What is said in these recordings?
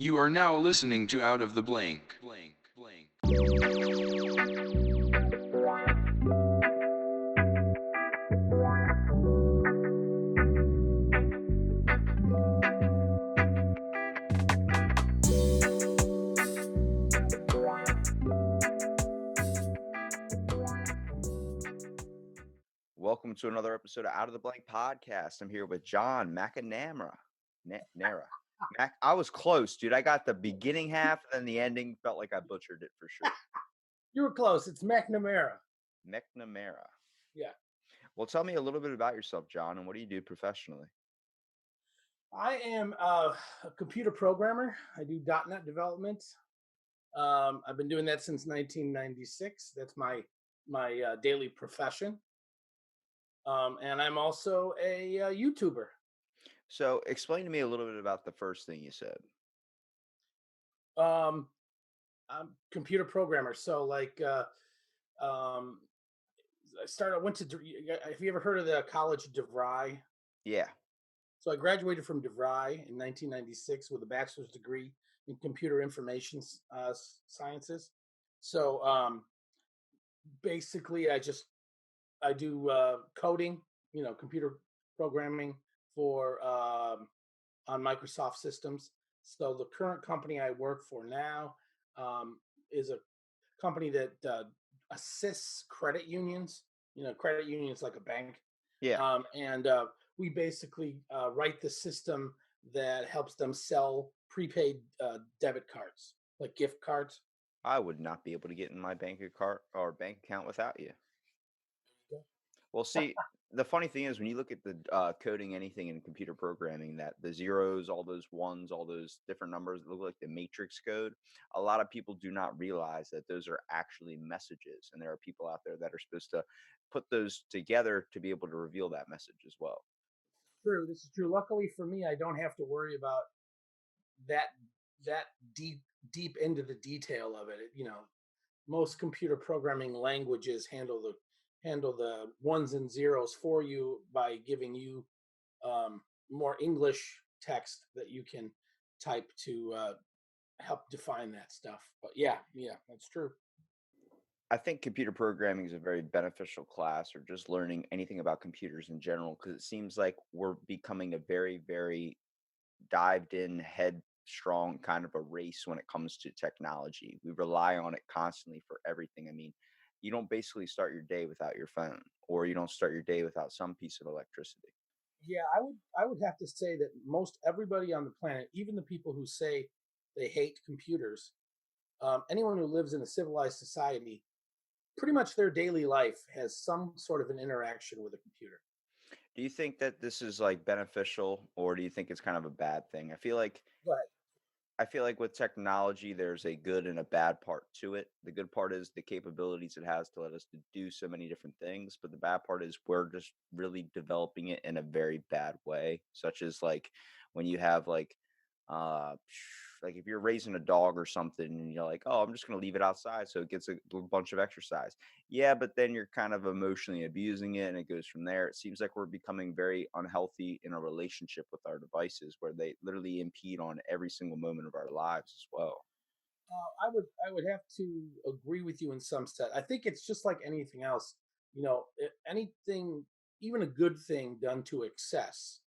You are now listening to Out of the Blank. Welcome to another episode of Out of the Blank podcast. I'm here with John McNamara. Nara. I was close, dude. I got the beginning half and then the ending. Felt like I butchered it for sure. You were close. It's McNamara. McNamara. Yeah. Well, tell me a little bit about yourself, John, and what do you do professionally? I am a computer programmer. I do .NET development. I've been doing that since 1996. That's my daily profession. And I'm also a YouTuber. So, explain to me a little bit about the first thing you said. Um, I'm computer programmer. So um, I went to. Have you ever heard of the College of DeVry? Yeah. So I graduated from DeVry in 1996 with a bachelor's degree in computer information sciences. So basically, I do coding, computer programming for on Microsoft systems. So the current company I work for now is a company that assists credit unions. Credit unions like a bank, Yeah. and we basically write the system that helps them sell prepaid debit cards, like gift cards. I would not be able to get in my bank account without you. Well, see, the funny thing is when you look at the coding anything in computer programming, that the zeros, all those ones, all those different numbers that look like the matrix code, a lot of people do not realize that those are actually messages. And there are people out there that are supposed to put those together to be able to reveal that message as well. True, this is true. Luckily for me, I don't have to worry about that that deep into the detail of it. Most computer programming languages handle the ones and zeros for you by giving you more English text that you can type to help define that stuff. But yeah, that's true. I think computer programming is a very beneficial class, or just learning anything about computers in general, because it seems like we're becoming a very, very dived in, headstrong kind of a race when it comes to technology. We rely on it constantly for everything. I mean, you don't basically start your day without your phone, or you don't start your day without some piece of electricity. Yeah, I would have to say that most everybody on the planet, even the people who say they hate computers, anyone who lives in a civilized society, pretty much their daily life has some sort of an interaction with a computer. Do you think that this is like beneficial, or do you think it's kind of a bad thing? But I feel like with technology, there's a good and a bad part to it. The good part is the capabilities it has to let us to do so many different things, but the bad part is we're just really developing it in a very bad way, such as like when you have uh like if you're raising a dog or something and you're like, oh, I'm just going to leave it outside so it gets a bunch of exercise. Yeah, but then you're kind of emotionally abusing it and it goes from there. It seems like we're becoming very unhealthy in a relationship with our devices where they literally impede on every single moment of our lives as well. I would have to agree with you in some set. I think it's just like anything else. Anything, even a good thing done to excess,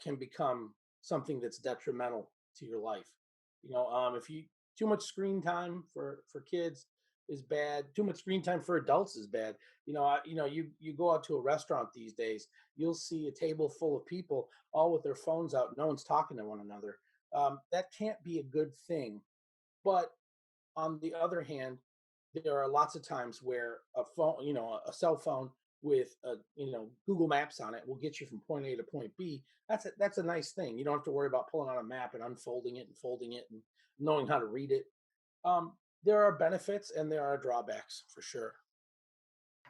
can become something that's detrimental to your life. If you too much screen time for kids is bad. Too much screen time for adults is bad. You go out to a restaurant these days, you'll see a table full of people all with their phones out. No one's talking to one another. That can't be a good thing. But on the other hand, there are lots of times where a phone, a cell phone with Google Maps on it will get you from point A to point B. That's a nice thing. You don't have to worry about pulling out a map and unfolding it and folding it and knowing how to read it. Um, there are benefits and there are drawbacks for sure.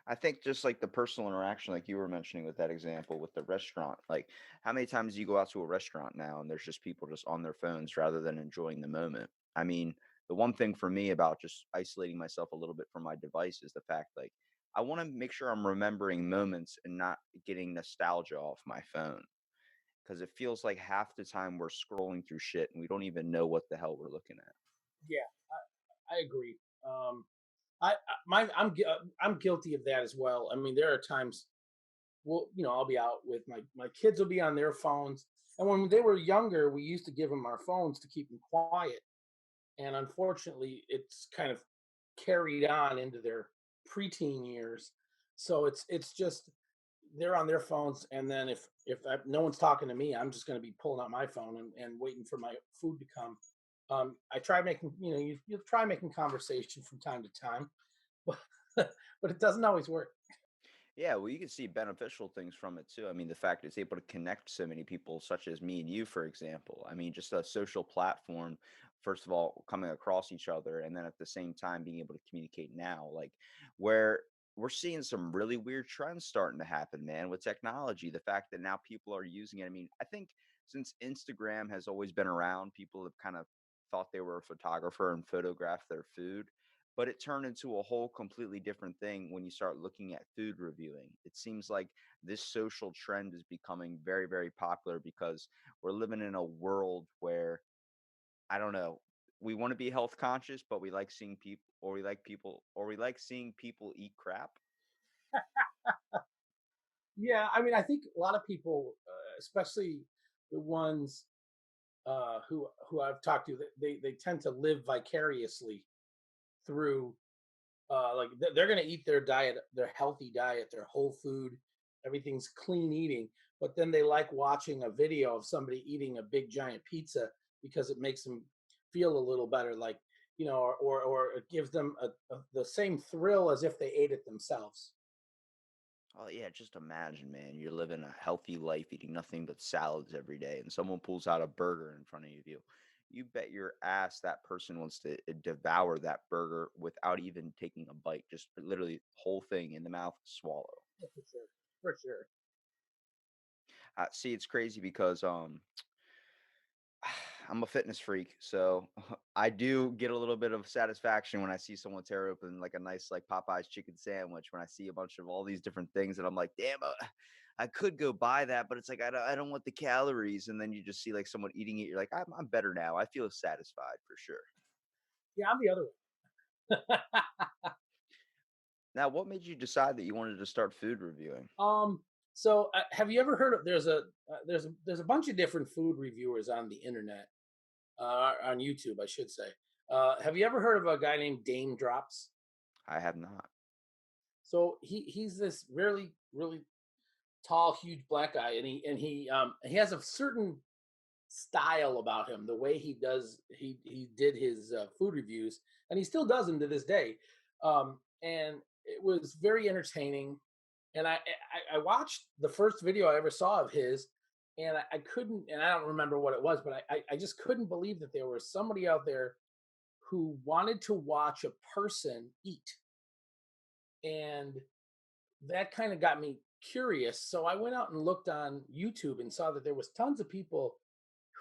I think just like the personal interaction, like you were mentioning with that example with the restaurant, like how many times do you go out to a restaurant now and there's just people just on their phones rather than enjoying the moment? I mean, the one thing for me about just isolating myself a little bit from my device is the fact like I want to make sure I'm remembering moments and not getting nostalgia off my phone. because it feels like half the time we're scrolling through shit and we don't even know what the hell we're looking at. Yeah, I agree. I'm guilty of that as well. I mean, there are times, well, I'll be out with my kids will be on their phones, and when they were younger, we used to give them our phones to keep them quiet, and unfortunately, it's kind of carried on into their preteen years. So it's just they're on their phones, and then no one's talking to me, I'm just going to be pulling out my phone and waiting for my food to come. I try making you try making conversation from time to time, but but it doesn't always work. Yeah, well, you can see beneficial things from it too. I mean, the fact it's able to connect so many people, such as me and you, for example. I mean, just a social platform, first of all, coming across each other, and then at the same time being able to communicate now, like where we're seeing some really weird trends starting to happen, man, with technology. The fact that now people are using it. I mean, I think since Instagram has always been around, people have kind of thought they were a photographer and photographed their food, but it turned into a whole completely different thing when you start looking at food reviewing. It seems like this social trend is becoming very, very popular because we're living in a world where, I don't know, we want to be health conscious, but we like seeing people, or we like seeing people eat crap. Yeah, I mean, I think a lot of people, especially the ones who I've talked to, they tend to live vicariously through like they're going to eat their diet, their healthy diet, their whole food, everything's clean eating, but then they like watching a video of somebody eating a big giant pizza because it makes them feel a little better, like or it gives them the same thrill as if they ate it themselves. Oh yeah, just imagine, man, you're living a healthy life, eating nothing but salads every day, and someone pulls out a burger in front of you. You bet your ass that person wants to devour that burger without even taking a bite, just literally whole thing in the mouth, swallow. Yeah, for sure, for sure. See, it's crazy because I'm a fitness freak, so I do get a little bit of satisfaction when I see someone tear open like a nice like Popeye's chicken sandwich. When I see a bunch of all these different things, and I'm like, damn, I could go buy that, but it's like I don't want the calories. And then you just see like someone eating it, you're like, I'm better now. I feel satisfied for sure. Yeah, I'm the other one. Now, what made you decide that you wanted to start food reviewing? So have you ever heard of there's a bunch of different food reviewers on the internet, on YouTube, I should say. Have you ever heard of a guy named Dame Drops? I have not. So he's this really tall, huge black guy, and he has a certain style about him, the way he did his food reviews, and he still does them to this day. And it was very entertaining. And I watched the first video I ever saw of his, and I couldn't, and I don't remember what it was, but I just couldn't believe that there was somebody out there who wanted to watch a person eat, and that kind of got me curious. So I went out and looked on YouTube and saw that there was tons of people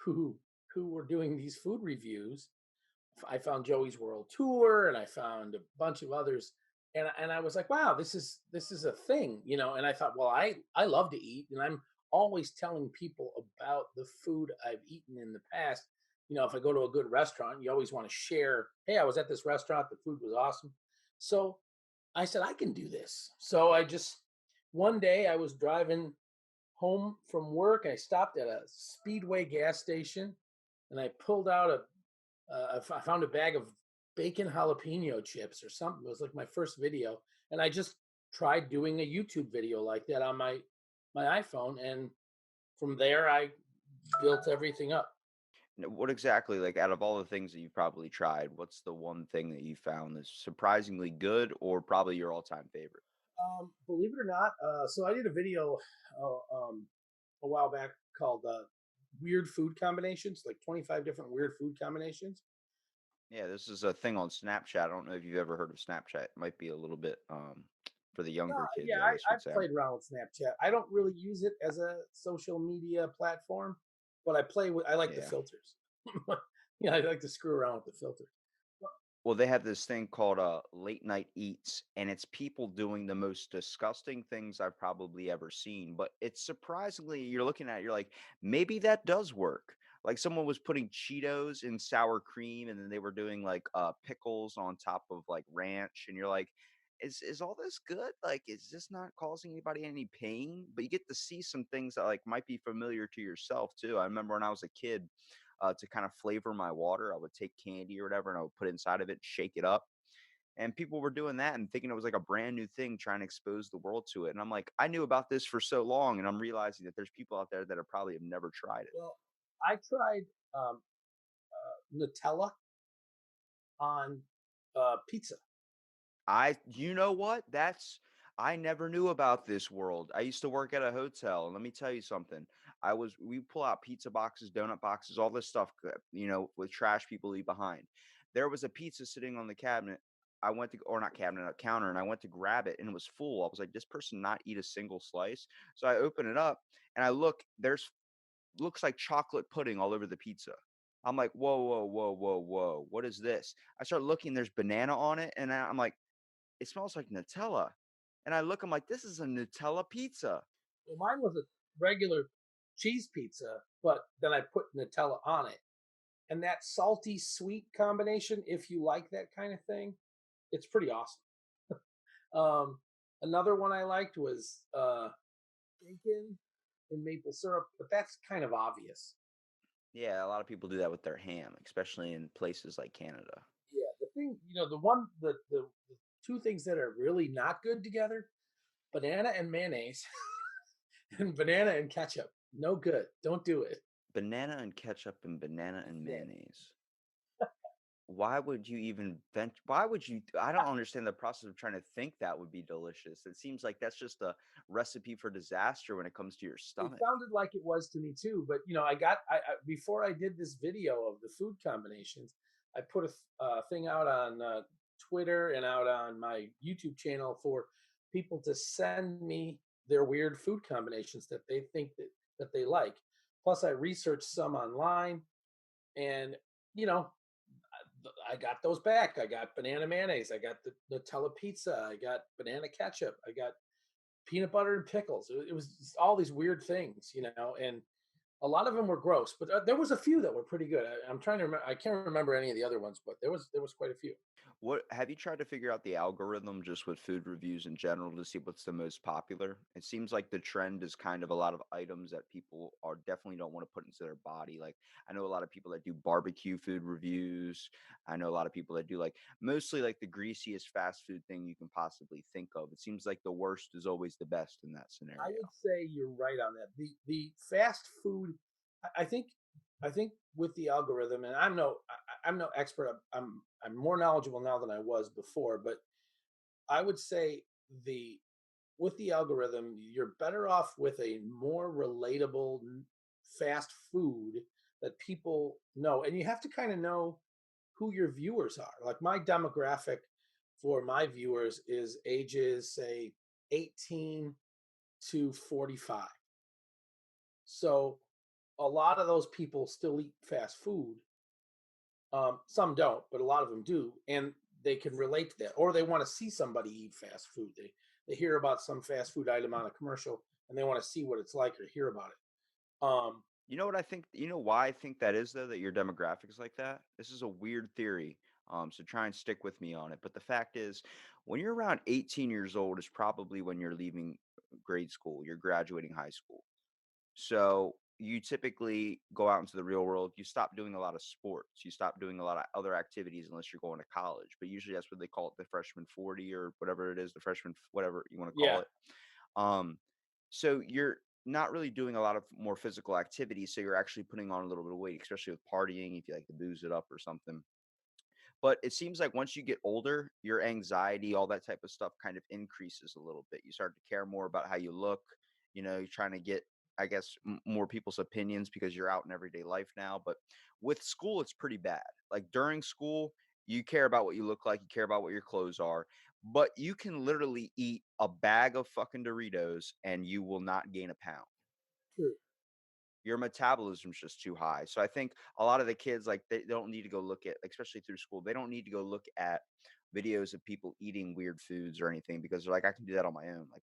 who who were doing these food reviews. I found Joey's World Tour, and I found a bunch of others, and I was like, wow, this is a thing, And I thought, well, I love to eat, and I'm always telling people about the food I've eaten in the past. If I go to a good restaurant, you always want to share. Hey, I was at this restaurant; the food was awesome. So I said I can do this. So I just one day I was driving home from work. I stopped at a Speedway gas station, and I pulled out I found a bag of bacon jalapeno chips or something. It was like my first video, and I just tried doing a YouTube video like that on my iPhone, and from there I built everything up. What exactly, like out of all the things that you've probably tried, what's the one thing that you found that's surprisingly good or probably your all-time favorite? Believe it or not, so I did a video a while back called "Weird Food Combinations," like 25 different weird food combinations. Yeah, this is a thing on Snapchat. I don't know if you've ever heard of Snapchat. It might be a little bit for the younger kids, Yeah, I guess you would I've say. played around with Snapchat. I don't really use it as a social media platform, but I like the Yeah. filters. Yeah, I like to screw around with the filters. Well, they have this thing called late night eats, and it's people doing the most disgusting things I've probably ever seen. But it's surprisingly, you're looking at it, you're like, maybe that does work. Like someone was putting Cheetos in sour cream, and then they were doing like pickles on top of like ranch, and you're like, is all this good? Like, is this not causing anybody any pain? But you get to see some things that like might be familiar to yourself too. I remember when I was a kid, to kind of flavor my water. I would take candy or whatever and I would put it inside of it, shake it up. And people were doing that and thinking it was like a brand new thing, trying to expose the world to it. And I'm like, I knew about this for so long. And I'm realizing that there's people out there that have probably have never tried it. Well, I tried um, Nutella on pizza. You know what? I never knew about this world. I used to work at a hotel, and let me tell you something. We pull out pizza boxes, donut boxes, all this stuff, with trash people leave behind. There was a pizza sitting on the cabinet. I went to, or not cabinet, a counter, and I went to grab it, and it was full. I was like, this person not eat a single slice. So I open it up, and I look. There's looks like chocolate pudding all over the pizza. I'm like, whoa, whoa, whoa, whoa, whoa. What is this? I start looking. There's banana on it, and I'm like, it smells like Nutella. And I look, I'm like, this is a Nutella pizza. Well, mine was a regular cheese pizza, but then I put Nutella on it. And that salty sweet combination, if you like that kind of thing, it's pretty awesome. Um, Another one I liked was bacon and maple syrup, but that's kind of obvious. Yeah, a lot of people do that with their ham, especially in places like Canada. Yeah, the thing, the two things that are really not good together: banana and mayonnaise, and banana and ketchup. No good. Don't do it. Banana and ketchup and banana and Yeah. mayonnaise. Why would you even why would you I don't understand the process of trying to think that would be delicious. It seems like that's just a recipe for disaster when it comes to your It stomach. sounded like it was to me too, but I before I did this video of the food combinations, I put a thing out on Twitter and out on my YouTube channel for people to send me their weird food combinations that they think that they like. Plus, I researched some online, and you know, I got those back. I got banana mayonnaise. I got the Nutella pizza. I got banana ketchup. I got peanut butter and pickles. It was just all these weird things, and a lot of them were gross, but there was a few that were pretty good. I'm trying to remember. I can't remember any of the other ones, but there was quite a few. What have you tried to figure out the algorithm just with food reviews in general to see what's the most popular? It seems like the trend is kind of a lot of items that people are definitely don't want to put into their body. Like I know a lot of people that do barbecue food reviews. I know a lot of people that do like mostly like the greasiest fast food thing you can possibly think of. It seems like the worst is always the best in that I scenario. would say you're right on that. The fast food, I think with the algorithm, and I'm no expert. I'm more knowledgeable now than I was before, but I would say the with the algorithm, you're better off with a more relatable fast food that people know. And you have to kind of know who your viewers are. Like my demographic for my viewers is ages, say, 18 to 45. So a lot of those people still eat fast food. Some don't, but a lot of them do. And they can relate to that, or they want to see somebody eat fast food. They hear about some fast food item on a commercial, and they want to see what it's like or hear about it. You know what I think? You know why I think that is though that your demographic is like that? This is a weird theory. So try and stick with me on it. But the fact is, when you're around 18 years old is probably when you're leaving grade school, you're graduating high school. So you typically go out into the real world. You stop doing a lot of sports. You stop doing a lot of other activities unless you're going to college. But usually that's what they call it, the freshman 40 or whatever it is, the freshman whatever you want to call Yeah, it. Um, so you're not really doing a lot of more physical activity. So you're actually putting on a little bit of weight, especially with partying, if you like to booze it up or something. But it seems like once you get older, your anxiety, all that type of stuff kind of increases a little bit. You start to care more about how you look. You're trying to get, I guess, more people's opinions because you're out in everyday life now. But with school, it's pretty bad. Like during school, you care about what you look like, you care about what your clothes are, but you can literally eat a bag of fucking Doritos and you will not gain a pound. true. your metabolism's just too high. So I think a lot of the kids, like, they don't need to go look at, like, especially through school, they don't need to go look at videos of people eating weird foods or anything because they're like, I can do that on my own. Like,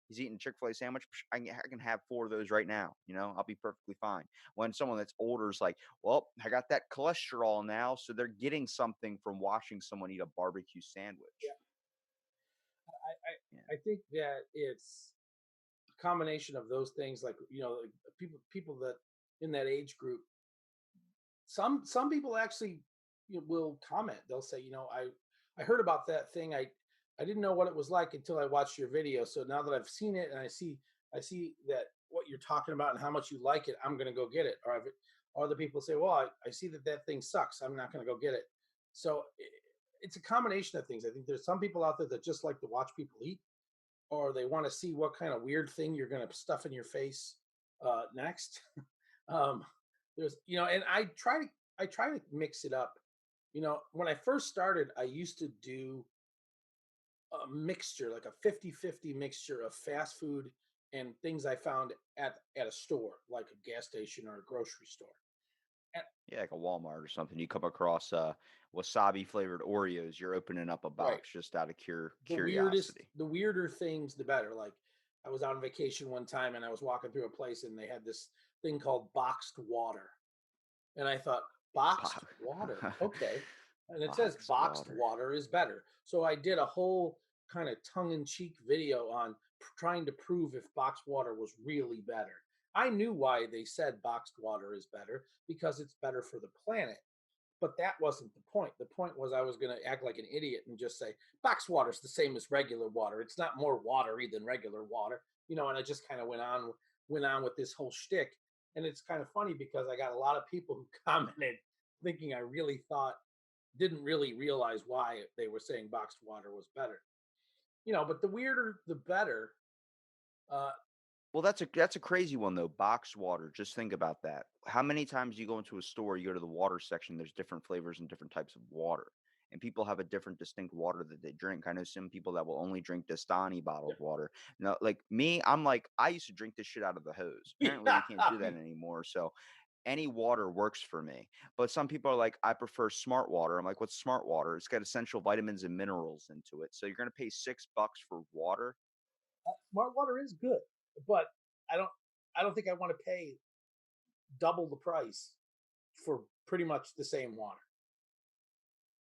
he's eating a Chick-fil-A sandwich. I can have 4 of those right now. I'll be perfectly fine. When someone that's older is like, well, I got that cholesterol now. So they're getting something from watching someone eat a barbecue sandwich. Yeah, Yeah. I think that it's a combination of those things. Like like people that in that age group, some people actually will comment. They'll say, I heard about that thing. I didn't know what it was like until I watched your video. So now that I've seen it and I see that what you're talking about and how much you like it, I'm going to go get it. Or other people say, well, I see that thing sucks. I'm not going to go get it. So it's a combination of things. I think there's some people out there that just like to watch people eat, or they want to see what kind of weird thing you're going to stuff in your face next. um, and I try to mix it up. When I first started, I used to do a mixture, like a 50-50 mixture of fast food and things I found at a store, like a gas station or a grocery store. And, Yeah, like a Walmart or something. You come across wasabi flavored Oreos, you're opening up a right. box just out of The weirdest, curiosity. the weirder things, the better. Like I was on vacation one time and I was walking through a place and they had this thing called boxed water. And I thought, boxed water, Bo- okay. And it says Box boxed water. water is better. So I did a whole kind of tongue-in-cheek video on trying to prove if boxed water was really better. I knew why they said boxed water is better because it's better for the planet. But that wasn't the point. The point was I was going to act like an idiot and just say boxed water is the same as regular water. It's not more watery than regular water, and I just kind of went on with this whole shtick. And it's kind of funny because I got a lot of people who commented thinking I really thought didn't really realize why they were saying boxed water was better. But the weirder the better. Uh Well, that's a crazy one though. Boxed water. Just think about that. How many times you go into a store, you go to the water section, there's different flavors and different types of water. And people have a different distinct water that they drink. I know some people that will only drink Dastani bottled water. Now, like me, I'm like, I used to drink this shit out of the hose. Apparently yeah, you can't do that anymore. So any water works for me. But some people are like, I prefer smart water. I'm like, what's smart water? It's got essential vitamins and minerals into it. So you're gonna pay $6 for water. smart water is good, but I don't I don't think I want to pay double the price for pretty much the same water.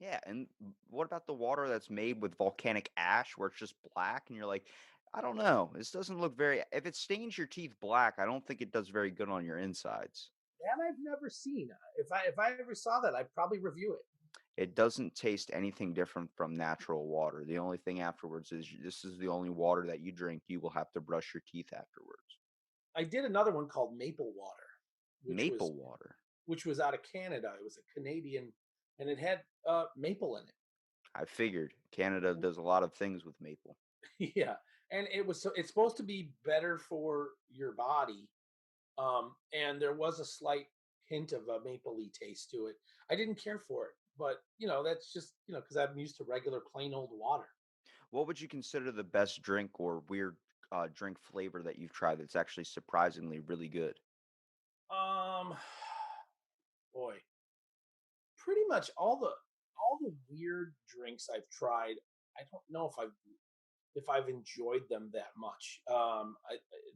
Yeah, and what about the water that's made with volcanic ash where it's just black and you're like, I don't know. This doesn't look very if it stains your teeth black, I don't think it does very good on your insides. That I've never seen. If I ever saw that, I'd probably review it. It doesn't taste anything different from natural water. The only thing afterwards is this is the only water that you drink. You will have to brush your teeth afterwards. I did another one called Maple Water, which was Maple water. which was out of Canada. It was a Canadian, and it had maple in I figured Canada does a lot of things with maple. it. Yeah, and it's supposed to be better for your body. And there was a slight hint of a mapley taste to it. I didn't care for it, but that's just because I'm used to regular plain old water. What would you consider the best drink or weird drink flavor that you've tried that's actually surprisingly really good? Um, boy, pretty much all the weird drinks I've tried. I don't know if I've enjoyed them that much.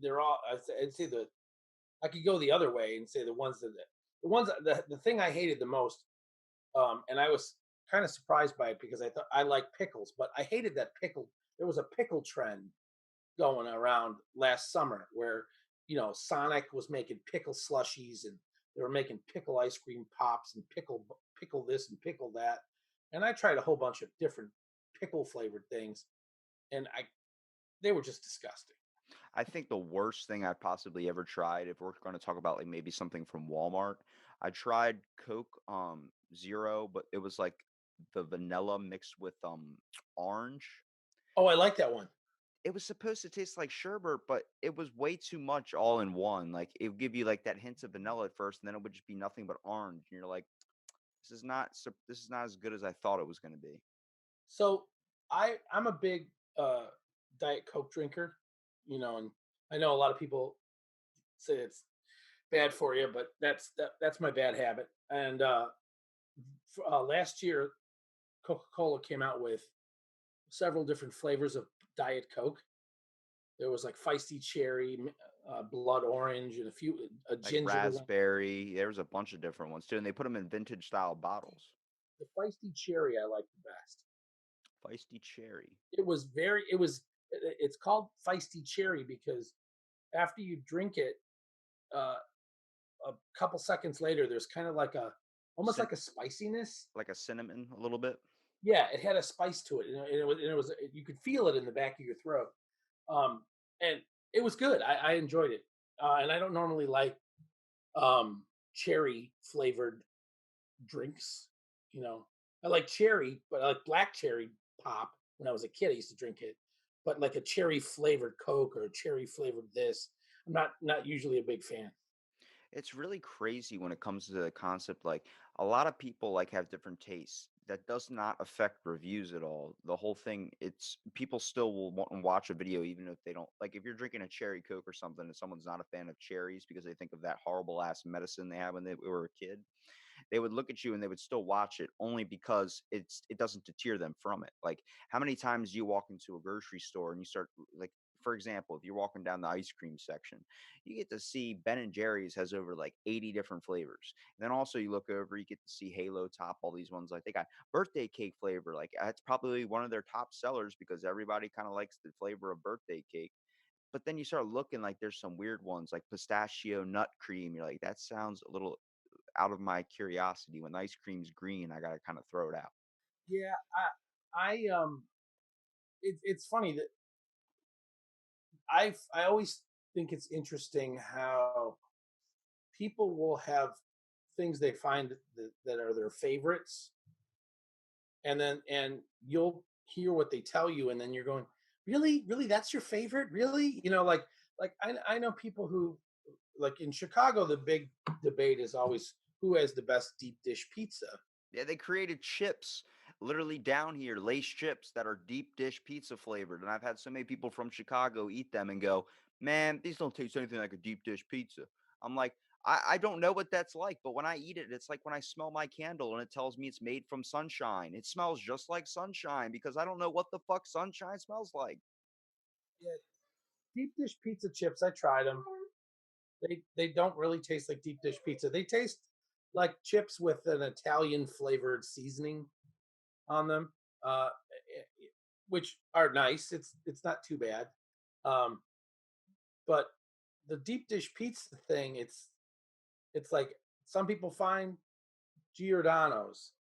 They're all. I'd say I could go the other way and say the thing I hated the most. And I was kind of surprised by it because I thought I like pickles, but I hated that pickle. There was a pickle trend going around last summer where Sonic was making pickle slushies and they were making pickle ice cream pops and pickle this and pickle that. And I tried a whole bunch of different pickle flavored things, and I they were just disgusting. I think the worst thing I've possibly ever tried, if we're going to talk about like maybe something from Walmart, I tried Coke Zero, but it was like the vanilla mixed with orange. Oh, I like that one. It was supposed to taste like sherbet, but it was way too much all in one. Like it would give you like that hint of vanilla at first, and then it would just be nothing but orange. And you're like, this is not as good as I thought it was going to be. So I'm a big uh, Diet Coke drinker, and I know a lot of people say it's bad for you, but that's my bad habit. And last year, Coca-Cola came out with several different flavors of Diet Coke. There was like feisty cherry, blood orange, and a Like ginger one. raspberry. There was a bunch of different ones too, and they put them in vintage style bottles. The feisty cherry I like the best. Feisty cherry. It was very. It was. It's called feisty cherry because after you drink it, uh, a couple seconds later, there's kind of like a almost Cin- like a spiciness. like a cinnamon, a little bit. Yeah, it had a spice to it, and it was you could feel it in the back of your throat, um, and it was good. I enjoyed it, and I don't normally like cherry flavored drinks. You know, I like cherry, but I like black cherry pop. When I was a kid, I used to drink it, but like a cherry flavored Coke or a cherry flavored this, I'm not usually a big fan. It's really crazy when it comes to the concept. Like a lot of people like have different tastes. That does not affect reviews at all. The whole thing, it's people still will want to watch a video even if they don't like. If you're drinking a cherry Coke or something, and someone's not a fan of cherries because they think of that horrible ass medicine they had when they were a kid, they would look at you and they would still watch it only because it doesn't deter them from it. Like how many times do you walk into a grocery store and you start like for example, if you're walking down the ice cream section, you get to see Ben and Jerry's has over like 80 different flavors. And then also you look over, you get to see Halo Top, all these ones like they got birthday cake flavor. Like that's probably one of their top sellers because everybody kind of likes the flavor of birthday cake. But then you start looking like there's some weird ones like pistachio nut cream. You're like, that sounds a little out of my curiosity. When the ice cream's green, I gotta kind of throw it out. Yeah, it's funny that I always think it's interesting how people will have things they find that are their favorites, and you'll hear what they tell you, and then you're going, really, that's your favorite, really? Like I know people who like in Chicago, the big debate is always who has the best deep dish pizza. Yeah, they created chips literally down here, Lace chips that are deep dish pizza flavored. And I've had so many people from Chicago eat them and go, man, these don't taste anything like a deep dish pizza. I'm like, I don't know what that's like, but when I eat it, it's like when I smell my candle and it tells me it's made from sunshine. It smells just like sunshine because I don't know what the fuck sunshine smells like. Yeah, deep dish pizza chips, I tried them. They don't really taste like deep dish pizza. They taste like chips with an Italian flavored seasoning on them, uh, which are nice. It's not too bad. Um, but the deep dish pizza thing, it's like some people find Giordano's,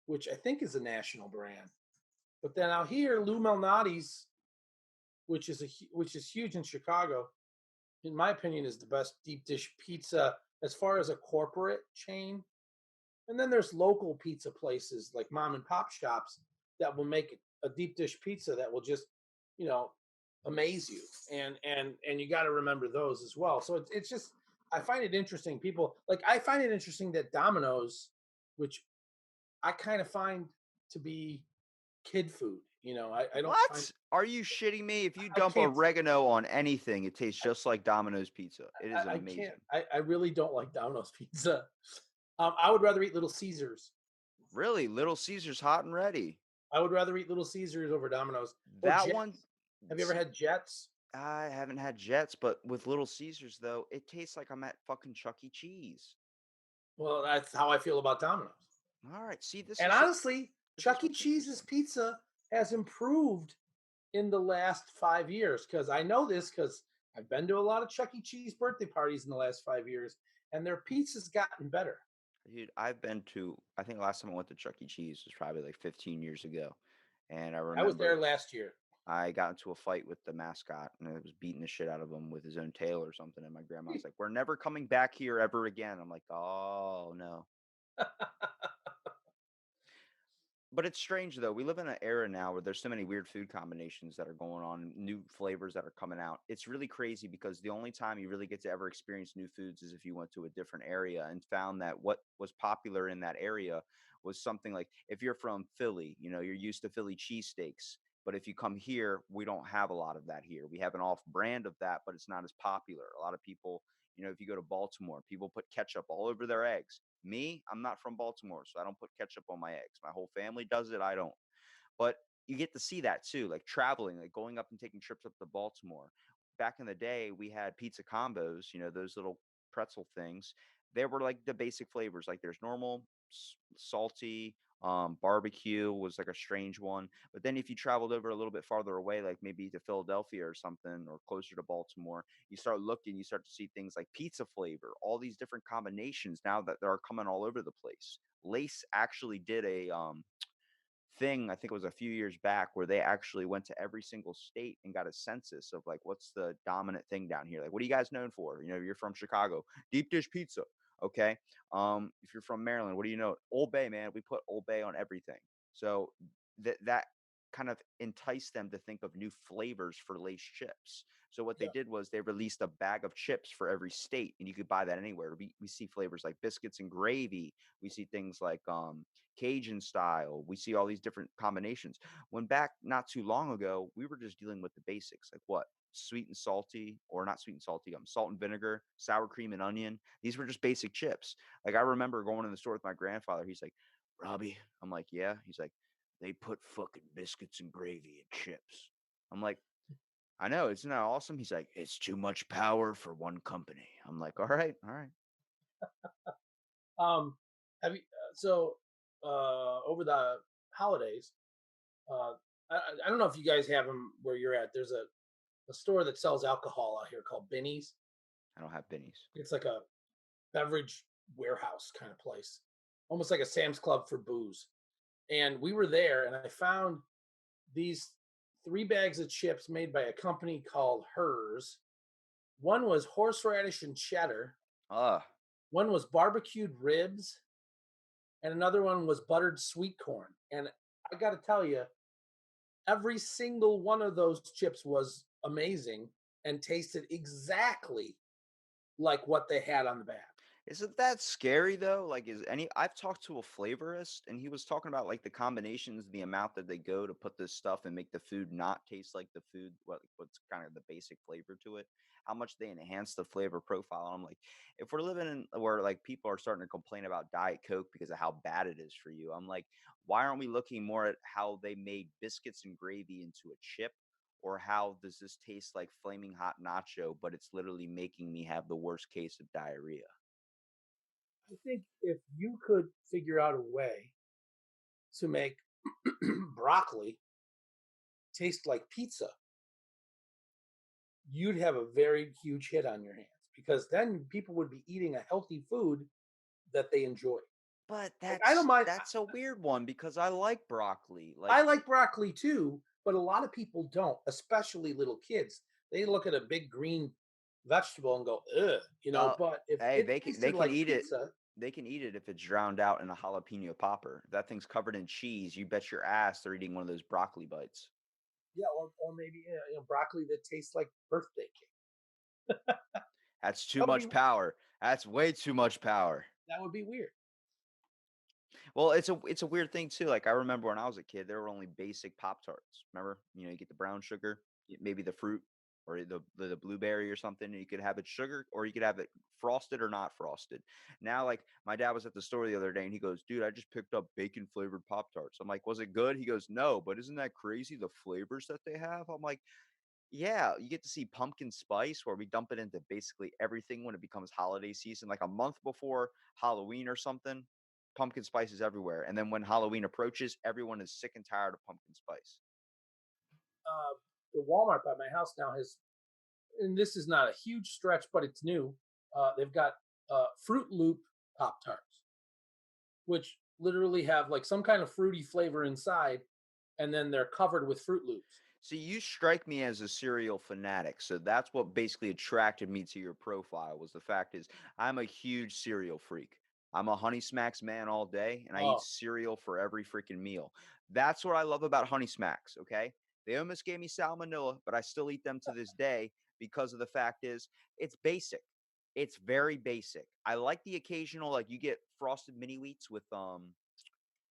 which I think is a national brand. But then out here, Lou Malnati's, which is huge in Chicago, in my opinion, is the best deep dish pizza as far as a corporate chain. And then there's local pizza places like mom and pop shops that will make a deep dish pizza that will just, you know, amaze you. And you got to remember those as well. So it's just I find it interesting. People like I find it interesting that Domino's, which I kind of find to be kid food. I don't find What? Are you shitting me? If you I dump can't oregano on anything, it tastes just like Domino's pizza. It is I can't amazing. I really don't like Domino's pizza. I would rather eat Little Caesars. Really, Little Caesars hot and ready. I would rather eat Little Caesars over Domino's or That one, Jets. Have you ever see, had Jets? I haven't had Jets, but with Little Caesars though, it tastes like I'm at fucking Chuck E. Cheese. Well, that's how I feel about Domino's. All right, see, And honestly, this is Chuck E. what's Cheese's interesting. pizza has improved in the last 5 years because I know this because I've been to a lot of Chuck E. Cheese birthday parties in the last 5 years, and their pizza's gotten better. Dude, I've been to. I think last time I went to Chuck E. Cheese was probably like 15 years ago, and I I was there remember last year. I got into a fight with the mascot, and I was beating the shit out of him with his own tail or something. And my grandma's like, "We're never coming back here ever again." I'm like, "Oh no." But it's strange though. We live in an era now where there's so many weird food combinations that are going on, new flavors that are coming out. It's really crazy because the only time you really get to ever experience new foods is if you went to a different area and found that what was popular in that area was something like if you're from Philly, you're used to Philly cheesesteaks. But if you come here, we don't have a lot of that here. We have an off brand of that, but it's not as popular. A lot of people, You know, if you go to Baltimore, people put ketchup all over their eggs. Me, I'm not from Baltimore, so I don't put ketchup on my eggs. My whole family does it. I don't. But you get to see that too, like traveling, like going up and taking trips up to Baltimore. Back in the day, we had pizza combos, you know, those little pretzel things. They were like the basic flavors. Like there's normal, salty, barbecue was like a strange one. But then if you traveled over a little bit farther away, like maybe to Philadelphia or something, or closer to Baltimore, you start looking, you start to see things like pizza flavor, all these different combinations now that they're coming all over the place. Lace actually did a thing, I think it was a few years back, where they actually went to every single state and got a census of like what's the dominant thing down here. Like, what are you guys known for? You know, you're from Chicago, deep dish pizza. Okay. If you're from Maryland, what do you know? Old Bay, man. We put Old Bay on everything. So that kind of enticed them to think of new flavors for Lace chips. So what they Yeah. did was they released a bag of chips for every state, and you could buy that anywhere. We see flavors like biscuits and gravy. We see things like Cajun style. We see all these different combinations. When back not too long ago, we were just dealing with the basics, like what? Sweet and salty, or not sweet and salty, salt and vinegar, sour cream and onion. These were just basic chips. Like I remember going in the store with my grandfather. He's like, Robbie, I'm like, yeah. He's like, they put fucking biscuits and gravy in chips. I'm like, I know, isn't that awesome? He's like, it's too much power for one company. I'm like, all right, all right. Um, have you so over the holidays? Uh, I don't know if you guys have them where you're at. There's a store that sells alcohol out here called Binny's. I don't have bennies. It's like a beverage warehouse kind of place, almost like a Sam's Club for booze. And we were there, and I found these 3 bags of chips made by a company called Hers. One was horseradish and cheddar. Ah, One was barbecued ribs, and another one was buttered sweet corn. And I got to tell you, every single one of those chips was amazing and tasted exactly like what they had on the bag. isn't that scary though? Like, is any? I've talked to a flavorist, and he was talking about like the combinations, the amount that they go to put this stuff and make the food not taste like the food. What's kind of the basic flavor to it? How much they enhance the flavor profile. And I'm like, if we're living in where like people are starting to complain about Diet Coke because of how bad it is for you, I'm like, why aren't we looking more at how they made biscuits and gravy into a chip? Or how does this taste like flaming hot nacho, but it's literally making me have the worst case of diarrhea? I think if you could figure out a way to make broccoli taste like pizza, you'd have a very huge hit on your hands because then people would be eating a healthy food that they enjoy. But Like, I don't mind. that's a weird one because I like broccoli. I Like, like broccoli too, but a lot of people don't, especially little kids. They look at a big green vegetable and go, ugh, uh, but if hey, it they tasted can like eat it. pizza, They can eat it if it's drowned out in a jalapeno popper. That thing's covered in cheese. You bet your ass they're eating one of those broccoli bites. yeah, or maybe broccoli that tastes like birthday cake. That's too That would be much power. That's way too much power. that would be weird. Well, it's a weird thing too. Like I remember when I was a kid, there were only basic Pop Tarts. Remember, you know, you get the brown sugar, maybe the fruit or the blueberry or something. And you could have it sugar, or you could have it frosted or not frosted. Now, like my dad was at the store the other day, and he goes, "Dude, I just picked up bacon flavored Pop Tarts." I'm like, "Was it good?" He goes, "No, but isn't that crazy the flavors that they have?" I'm like, yeah, you get to see pumpkin spice where we dump it into basically everything when it becomes holiday season, like a month before Halloween or something. Pumpkin spice is everywhere. And then when Halloween approaches, everyone is sick and tired of pumpkin spice. Uh, the Walmart by my house now has, and this is not a huge stretch, but it's new. They've got Fruit Loop Pop Tarts, which literally have like some kind of fruity flavor inside, and then they're covered with Fruit Loops. See, you strike me as a cereal fanatic. So that's what basically attracted me to your profile was the fact is I'm a huge cereal freak. I'm a Honey Smacks man all day and I eat Oh, cereal for every freaking meal. That's what I love about Honey Smacks, okay? They almost gave me salmonella, but I still eat them to this day because of the fact is it's basic. It's very basic. I like the occasional like you get frosted mini wheats with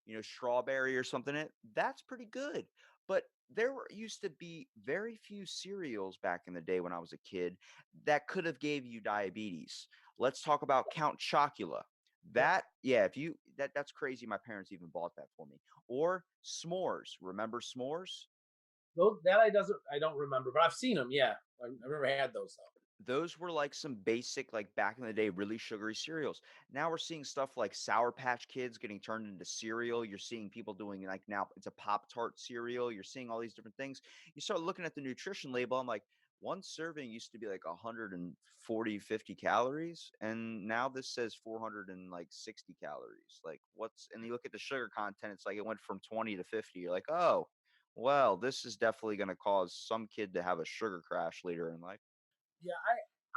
you know, strawberry or something in it. That's pretty good. But used to be very few cereals back in the day when I was a kid that could have gave you diabetes. Let's talk about Count Chocula. Yep. That yeah, if you that's crazy. My parents even bought that for me. Or s'mores. Remember s'mores? Those that I don't remember, but I've seen them. Yeah, I've never had those though. Those were like some basic, like back in the day, really sugary cereals. Now we're seeing stuff like Sour Patch Kids getting turned into cereal. You're seeing people doing like now it's a Pop Tart cereal. You're seeing all these different things. You start looking at the nutrition label. I'm like, one serving used to be like 140, 50 calories. And now this says 460 calories. Like what's, and you look at the sugar content, it's like it went from 20 to 50. You're like, oh, well, this is definitely going to cause some kid to have a sugar crash later in life. Yeah,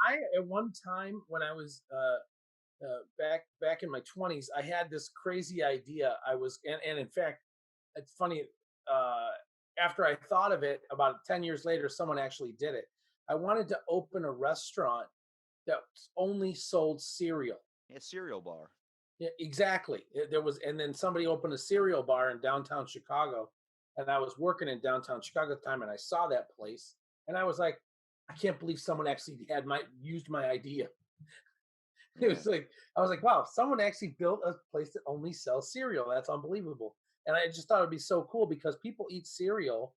I at one time when I was back in my 20s, I had this crazy idea. And in fact, it's funny. Uh, After I thought of it, about 10 years later, someone actually did it. I wanted to open a restaurant that only sold cereal. Yeah, cereal bar. Yeah, exactly. There was, and then somebody opened a cereal bar in downtown Chicago, and I was working in downtown Chicago at the time, and I saw that place, and I was like, I can't believe someone actually had my used my idea. It Yeah. was like I was like, wow, someone actually built a place that only sells cereal. That's unbelievable. And I just thought it'd be so cool because people eat cereal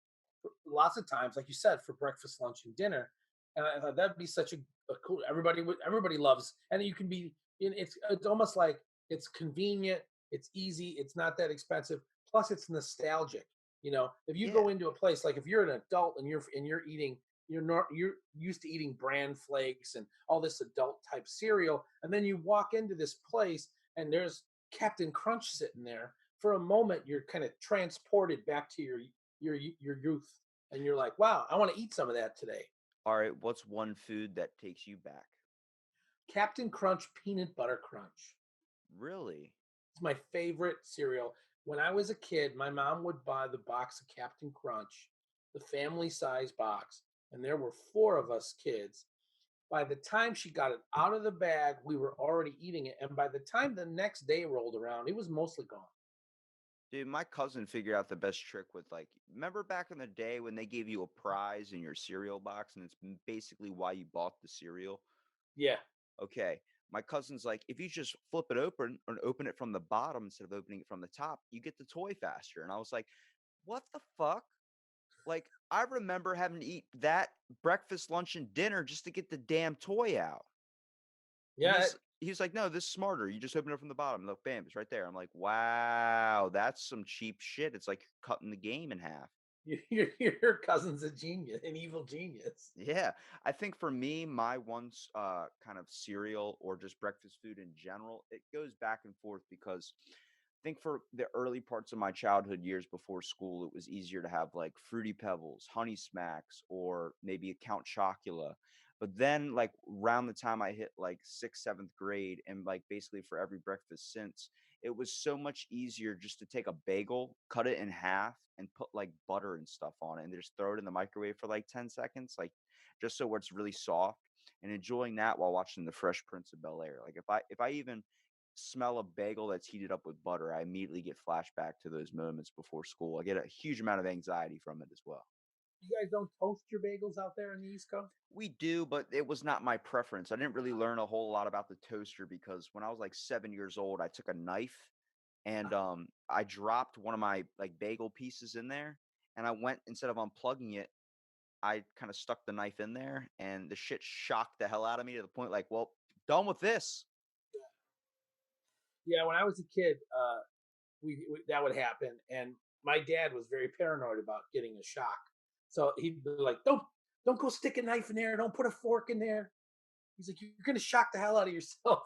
lots of times, like you said, for breakfast, lunch, and dinner. And I thought that'd be such a cool. Everybody loves, and you can be. It's almost like it's convenient, it's easy, it's not that expensive. Plus, it's nostalgic. If you Yeah. go into a place like if you're an adult and you're eating you're used to eating bran flakes and all this adult type cereal, and then you walk into this place and there's Captain Crunch sitting there. For a moment, you're kind of transported back to your youth, and you're like, "Wow, I want to eat some of that today." All right. What's one food that takes you back? Captain Crunch peanut butter crunch. Really? It's my favorite cereal. When I was a kid, my mom would buy the box of Captain Crunch, the family size box, and there were four of us kids. By the time she got it out of the bag, we were already eating it. And by the time the next day rolled around, it was mostly gone. Dude, my cousin figured out the best trick with like, remember back in the day when they gave you a prize in your cereal box and it's basically why you bought the cereal? Yeah. Okay. My cousin's like, if you just flip it open and open it from the bottom instead of opening it from the top, you get the toy faster. And I was like, what the fuck? Like, I remember having to eat that breakfast, lunch, and dinner just to get the damn toy out. And Yeah. he's like, "No, this is smarter. You just open it from the bottom. Look, bam, it's right there." I'm like, "Wow, that's some cheap shit." It's like cutting the game in half. Your cousin's a genius, an evil genius. Yeah, I think for me, my kind of cereal or just breakfast food in general, it goes back and forth because I think for the early parts of my childhood years before school, it was easier to have like Fruity Pebbles, Honey Smacks, or maybe a Count Chocula. But then, like around the time I hit like sixth, seventh grade, and like basically for every breakfast since, it was so much easier just to take a bagel, cut it in half, and put like butter and stuff on it, and just throw it in the microwave for like 10 seconds, like just so it's really soft, and enjoying that while watching The Fresh Prince of Bel Air. Like if I even smell a bagel that's heated up with butter, I immediately get flashback to those moments before school. I get a huge amount of anxiety from it as well. You guys don't toast your bagels out there in the East Coast? We do, but it was not my preference. I didn't really learn a whole lot about the toaster because when I was like 7 years old, I took a knife and I dropped one of my like bagel pieces in there, and I went instead of unplugging it, I kind of stuck the knife in there, and the shit shocked the hell out of me to the point like, well, done with this. Yeah, when I was a kid, we that would happen, and my dad was very paranoid about getting a shock. So he'd be like, "Don't go stick a knife in there. Don't put a fork in there." He's like, "You're gonna shock the hell out of yourself."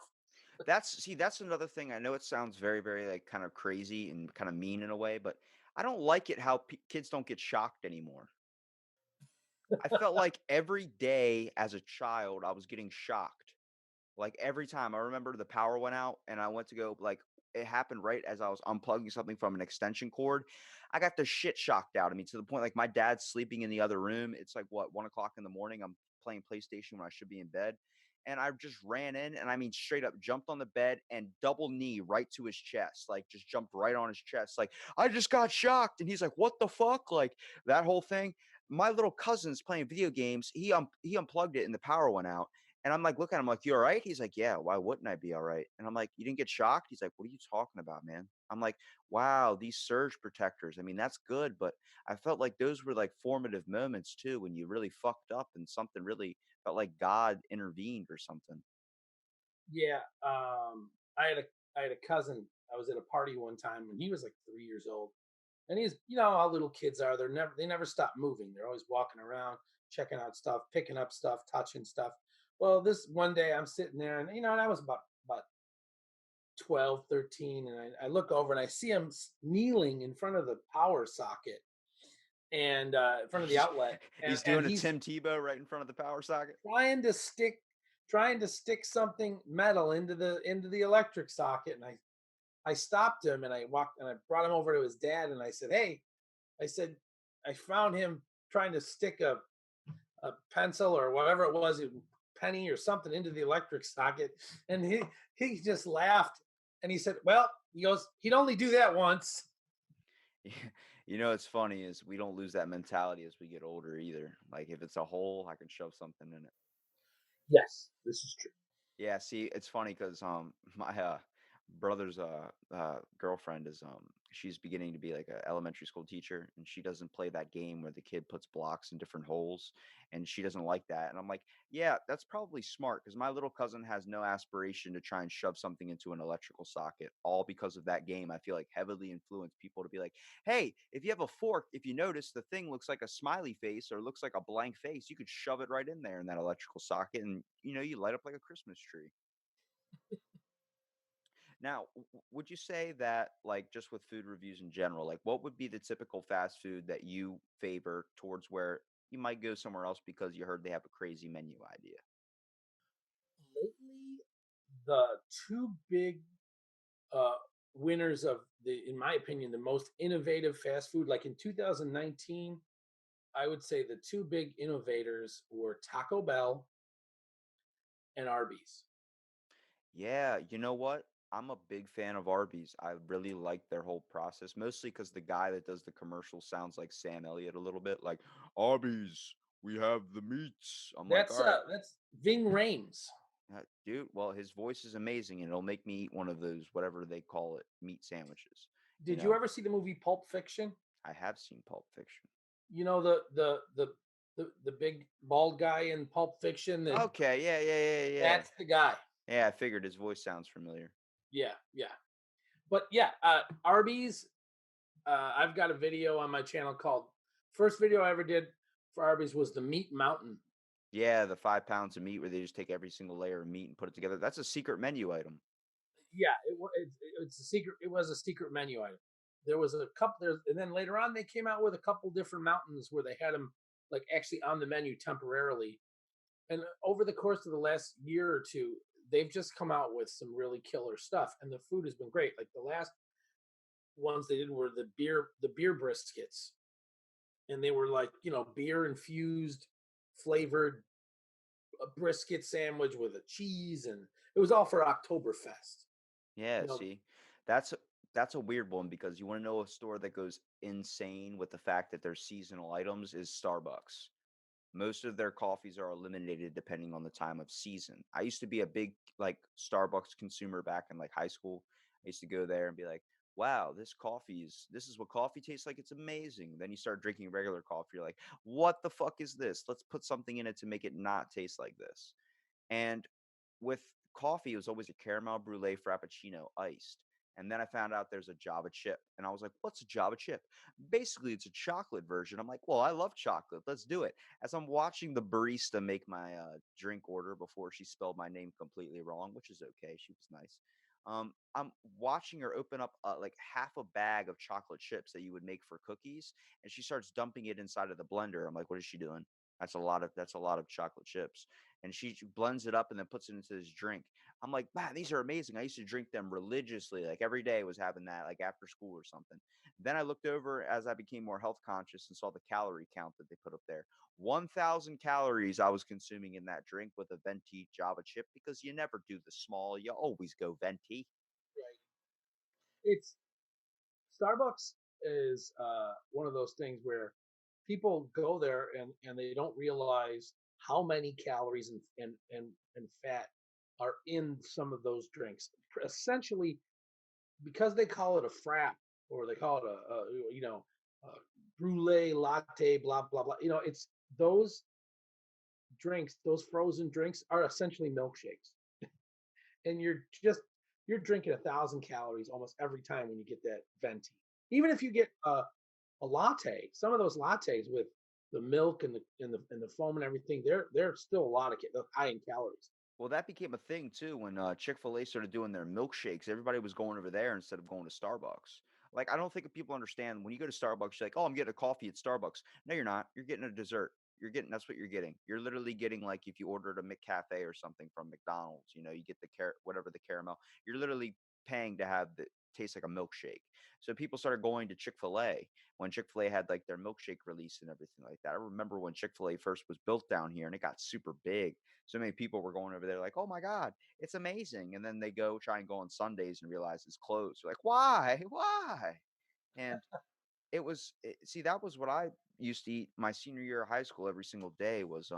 That's another thing. I know it sounds very, very like kind of crazy and kind of mean in a way, but I don't like it how kids don't get shocked anymore. I felt like every day as a child, I was getting shocked. Like every time I remember the power went out and I went to go like it happened right as I was unplugging something from an extension cord. I got the shit shocked out of me to the point like my dad's sleeping in the other room. It's like what 1 o'clock in the morning. I'm playing PlayStation when I should be in bed. and I just ran in and I mean straight up jumped on the bed and double knee right to his chest, like just jumped right on his chest, like I just got shocked. And he's like, "What the fuck?" Like that whole thing. My little cousin's playing video games. He unplugged it and the power went out. And I'm like, look at him like, "You all right?" He's like, "Yeah, why wouldn't I be all right?" And I'm like, "You didn't get shocked?" He's like, "What are you talking about, man?" I'm like, wow, these surge protectors. I mean, that's good, but I felt like those were like formative moments too when you really fucked up and something really felt like God intervened or something. Yeah, I had a I had a cousin. I was at a party one time when he was like 3 years old, and he's, you know how little kids are. They never stop moving. They're always walking around, checking out stuff, picking up stuff, touching stuff. Well, this one day I'm sitting there, and and I was about 12, 13, and I look over and I see him kneeling in front of the power socket and in front of the He's, outlet, he's and doing a he's Tim Tebow right in front of the power socket. trying to stick something metal into the electric socket. And I stopped him and I walked and I brought him over to his dad and I said, "Hey," I said, "I found him trying to stick a pencil or whatever it was, a penny or something into the electric socket." And he just laughed and he said, "Well," he goes, "he'd only do that once." Yeah, you know, it's funny is we don't lose that mentality as we get older either. Like if it's a hole, I can shove something in it. Yes, this is true. Yeah, see, it's funny because my brother's girlfriend is she's beginning to be like a elementary school teacher, and she doesn't play that game where the kid puts blocks in different holes, and she doesn't like that. And I'm like, yeah, that's probably smart because my little cousin has no aspiration to try and shove something into an electrical socket, all because of that game. I feel like heavily influenced people to be like, hey, if you have a fork, if you notice the thing looks like a smiley face or looks like a blank face, you could shove it right in there in that electrical socket, and you light up like a Christmas tree. Now, would you say that, like, just with food reviews in general, like, what would be the typical fast food that you favor towards where you might go somewhere else because you heard they have a crazy menu idea? Lately, the two big uh, winners of in my opinion, the most innovative fast food, like in 2019, I would say the two big innovators were Taco Bell and Arby's. Yeah, you know what? I'm a big fan of Arby's. I really like their whole process, mostly because the guy that does the commercial sounds like Sam Elliott a little bit, like Arby's, we have the meats. I'm like, all right, That's Ving Rhames. dude. Well, his voice is amazing, and it'll make me eat one of those whatever they call it, meat sandwiches. You Did you know, ever see the movie Pulp Fiction? I have seen Pulp Fiction. You know the big bald guy in Pulp Fiction. That Okay, yeah, yeah, yeah, yeah. that's the guy. Yeah, I figured his voice sounds familiar. Yeah, yeah. But yeah, Arby's. I've got a video on my channel called first video I ever did for Arby's was the Meat Mountain. Yeah, the 5 pounds of meat where they just take every single layer of meat and put it together. That's a secret menu item. Yeah, it's a secret. It was a secret menu item. There was a couple there, and then later on they came out with a couple different mountains where they had them like actually on the menu temporarily. And over the course of the last year or two, they've just come out with some really killer stuff, and the food has been great. Like the last ones they did were the beer briskets, and they were like beer infused, flavored brisket sandwich with a cheese, and it was all for Oktoberfest. Yeah, You know, see, that's a, that's a weird one because you want to know a store that goes insane with the fact that their seasonal items is Starbucks. Most of their coffees are eliminated depending on the time of season. I used to be a big like Starbucks consumer back in like high school. I used to go there and be like, "Wow, this is what coffee tastes like. It's amazing." Then you start drinking regular coffee, you're like, "What the fuck is this? Let's put something in it to make it not taste like this." And with coffee, it was always a caramel brulee frappuccino iced. And then I found out there's a Java chip. And I was like, what's a Java chip? Basically, it's a chocolate version. I'm like, well, I love chocolate. Let's do it. As I'm watching the barista make my drink order before she spelled my name completely wrong, which is okay. She was nice. I'm watching her open up like half a bag of chocolate chips that you would make for cookies. And she starts dumping it inside of the blender. I'm like, what is she doing? That's a lot of chocolate chips. And she blends it up and then puts it into this drink. I'm like, man, these are amazing. I used to drink them religiously, like every day was having that, like after school or something. Then I looked over as I became more health conscious and saw the calorie count that they put up there. 1,000 calories I was consuming in that drink with a venti Java chip because you never do the small, you always go venti. Right. It's Starbucks is one of those things where people go there and they don't realize how many calories and fat are in some of those drinks. Essentially, because they call it a frap or they call it a brulee latte, blah blah blah. It's those drinks. Those frozen drinks are essentially milkshakes, and you're drinking 1,000 calories almost every time when you get that venti. Even if you get a latte, some of those lattes with the milk and the foam and everything, they're still a lot of high in calories. Well, that became a thing too when Chick-fil-A started doing their milkshakes. Everybody was going over there instead of going to Starbucks. Like, I don't think people understand when you go to Starbucks, you're like, oh, I'm getting a coffee at Starbucks. No, you're not. You're getting a dessert. That's what you're getting. You're literally getting like if you ordered a McCafe or something from McDonald's, you get the whatever the caramel. You're literally paying to have the taste like a milkshake. So people started going to Chick-fil-A when Chick-fil-A had like their milkshake release and everything like that. I remember when Chick-fil-A first was built down here and it got super big, so many people were going over there like, "Oh my god, it's amazing!" And then they go try and go on Sundays and realize it's closed. They're like, "Why? Why?" And see, that was what I used to eat my senior year of high school every single day was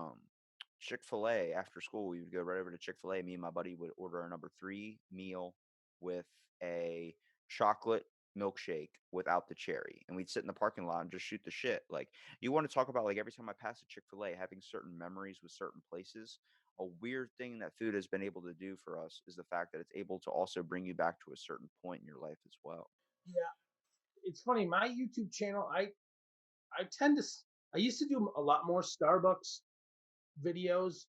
Chick-fil-A after school. We would go right over to Chick-fil-A. Me and my buddy would order a number 3 meal with a chocolate milkshake without the cherry. And we'd sit in the parking lot and just shoot the shit. Like, you want to talk about like every time I pass a Chick-fil-A, having certain memories with certain places. A weird thing that food has been able to do for us is the fact that it's able to also bring you back to a certain point in your life as well. Yeah, it's funny. My YouTube channel, I tend to I used to do a lot more Starbucks videos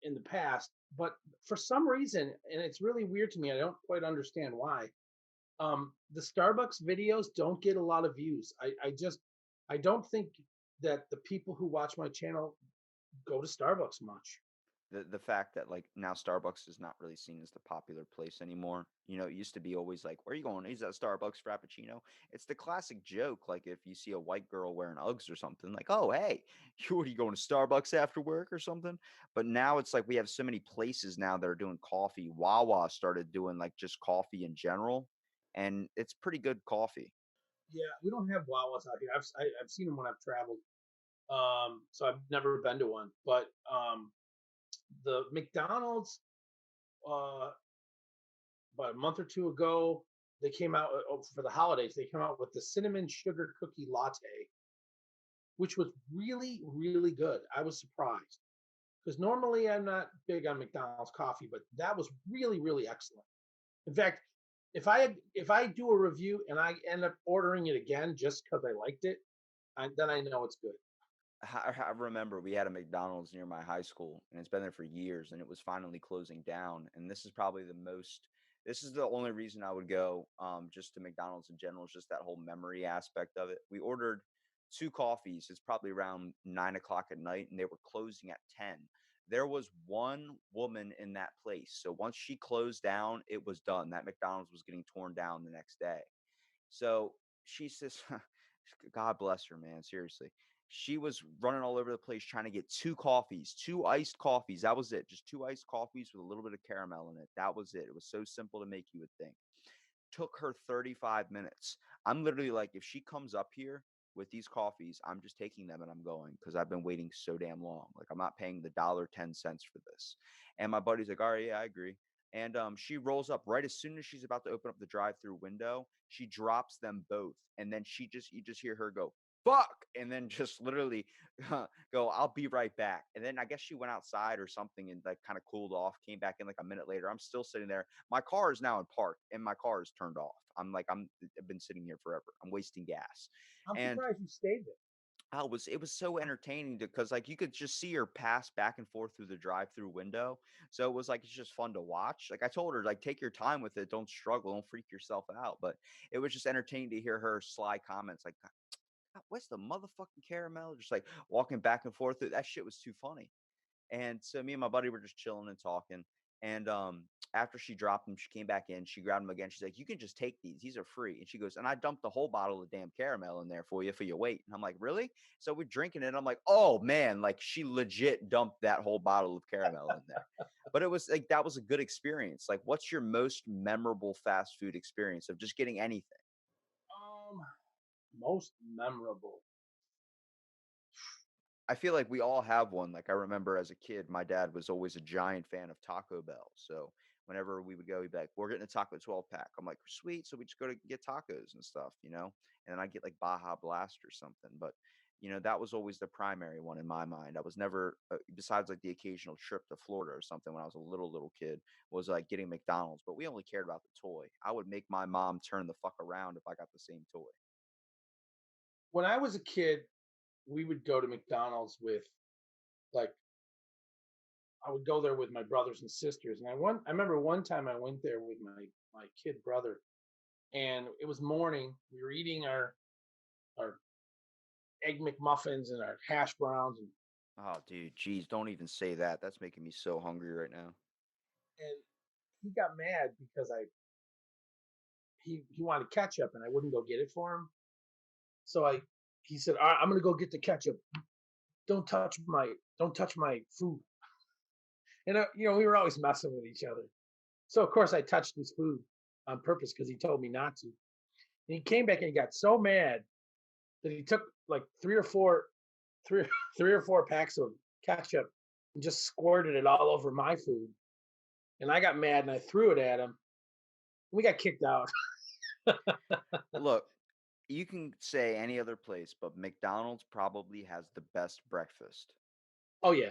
in the past, but for some reason, and it's really weird to me, I don't quite understand why. The Starbucks videos don't get a lot of views. I don't think that the people who watch my channel go to Starbucks much. The fact that like now Starbucks is not really seen as the popular place anymore. It used to be always like, "Where are you going? Is that Starbucks Frappuccino?" It's the classic joke. Like if you see a white girl wearing Uggs or something, like, "Oh, hey, what are you going to Starbucks after work or something?" But now it's like we have so many places now that are doing coffee. Wawa started doing like just coffee in general, and it's pretty good coffee. Yeah, we don't have Wawas out here. I've seen them when I've traveled. So I've never been to one, but the McDonald's uh, about a month or two ago, they came out for the holidays. They came out with the cinnamon sugar cookie latte, which was really, really good. I was surprised because normally I'm not big on McDonald's coffee, but that was really, really excellent. In fact, if I do a review and I end up ordering it again just because I liked it, then I know it's good. I remember we had a McDonald's near my high school, and it's been there for years, and it was finally closing down. And this is probably the most. This is the only reason I would go, just to McDonald's in general, is just that whole memory aspect of it. We ordered 2 coffees. It's probably around 9 o'clock at night, and they were closing at 10. There was one woman in that place, so once she closed down, it was done. That McDonald's was getting torn down the next day. So she says, God bless her, man. Seriously. She was running all over the place trying to get 2 coffees, 2 iced coffees. That was it. Just 2 iced coffees with a little bit of caramel in it. That was it. It was so simple to make, you would think. Took her 35 minutes. I'm literally like, if she comes up here with these coffees, I'm just taking them and I'm going because I've been waiting so damn long. Like, I'm not paying the $1.10 for this. And my buddy's like, all right, yeah, I agree. And she rolls up right as soon as she's about to open up the drive-through window. She drops them both, and then you just hear her go, "Fuck!" and then just literally go, "I'll be right back." And then I guess she went outside or something and like kind of cooled off. Came back in like a minute later. I'm still sitting there. My car is now in park, and my car is turned off. I've been sitting here forever. I'm wasting gas, I'm and surprised you stayed there. it was so entertaining because like you could just see her pass back and forth through the drive-through window. So it was like it's just fun to watch. Like I told her, like take your time with it, don't struggle, don't freak yourself out. But it was just entertaining to hear her sly comments like, What's the motherfucking caramel?" Just like walking back and forth. That shit was too funny. And so me and my buddy were just chilling and talking. And after she dropped them, she came back in. She grabbed them again. She's like, "You can just take these. These are free." And she goes, "And I dumped the whole bottle of damn caramel in there for your weight." And I'm like, "Really?" So we're drinking it. I'm like, "Oh man!" Like she legit dumped that whole bottle of caramel in there. But it was like that was a good experience. Like, what's your most memorable fast food experience of just getting anything? Um, Most memorable. I feel like we all have one. Like I remember as a kid, my dad was always a giant fan of Taco Bell. So whenever we would go, he'd be like, "We're getting a taco 12 pack." I'm like, "Sweet." So we just go to get tacos and stuff, you know? And then I get like Baja Blast or something. But that was always the primary one in my mind. I was never, besides like the occasional trip to Florida or something when I was a little kid, was like getting McDonald's. But we only cared about the toy. I would make my mom turn the fuck around if I got the same toy. When I was a kid, we would go to McDonald's with like I would go there with my brothers and sisters. And I remember one time I went there with my kid brother, and it was morning. We were eating our egg McMuffins and our hash browns, Oh, dude, geez, don't even say that. That's making me so hungry right now. and he got mad because he wanted ketchup and I wouldn't go get it for him. So he said, "All right, I'm gonna go get the ketchup. Don't touch my food." And we were always messing with each other. So of course I touched his food on purpose because he told me not to. And he came back and he got so mad that he took like three, 3 or 4 packs of ketchup and just squirted it all over my food. And I got mad and I threw it at him. We got kicked out. Look, you can say any other place, but McDonald's probably has the best breakfast. Oh yeah.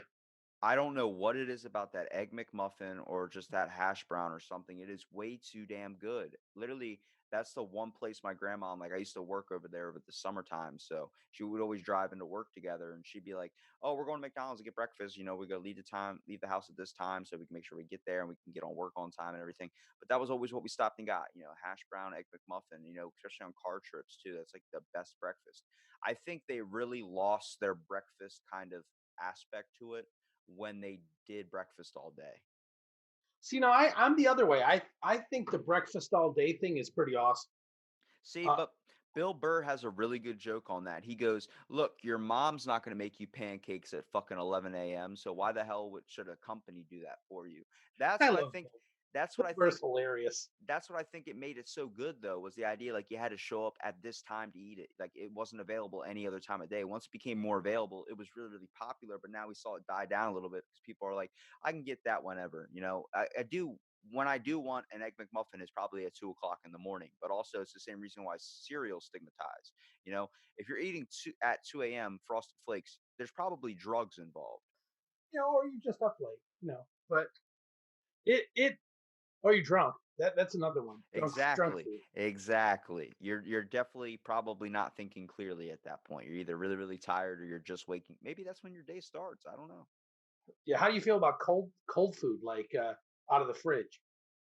I don't know what it is about that egg McMuffin or just that hash brown or something. It is way too damn good. Literally, that's the one place my grandma, like I used to work over there over the summertime. So she would always drive into work together and she'd be like, "Oh, we're going to McDonald's to get breakfast. We gotta leave the house at this time so we can make sure we get there and we can get on work on time and everything." But that was always what we stopped and got, hash brown, egg McMuffin, especially on car trips too. That's like the best breakfast. I think they really lost their breakfast kind of aspect to it when they did breakfast all day. See, no, I'm the other way. I think the breakfast all day thing is pretty awesome. See, Uh, but Bill Burr has a really good joke on that. He goes, "Look, your mom's not going to make you pancakes at fucking 11 a.m. So why the hell should a company do that for you?" That's I what I love think. Bill. That's what Bill I Burr's think hilarious. that's what I think it made it so good though, was the idea like you had to show up at this time to eat it. Like it wasn't available any other time of day. Once it became more available, it was really, really popular. But now we saw it die down a little bit because people are like, I can get that whenever. I do when I do want an egg McMuffin, it's probably at 2 o'clock in the morning. But also it's the same reason why cereal stigmatized. If you're eating at 2 a.m. Frosted Flakes, there's probably drugs involved. Or you just up late. But it or you drunk. That's another one. Drunk Exactly. food. Exactly. You're definitely probably not thinking clearly at that point. You're either really, really tired or you're just waking. Maybe that's when your day starts. I don't know. Yeah. How do you feel about cold food like out of the fridge?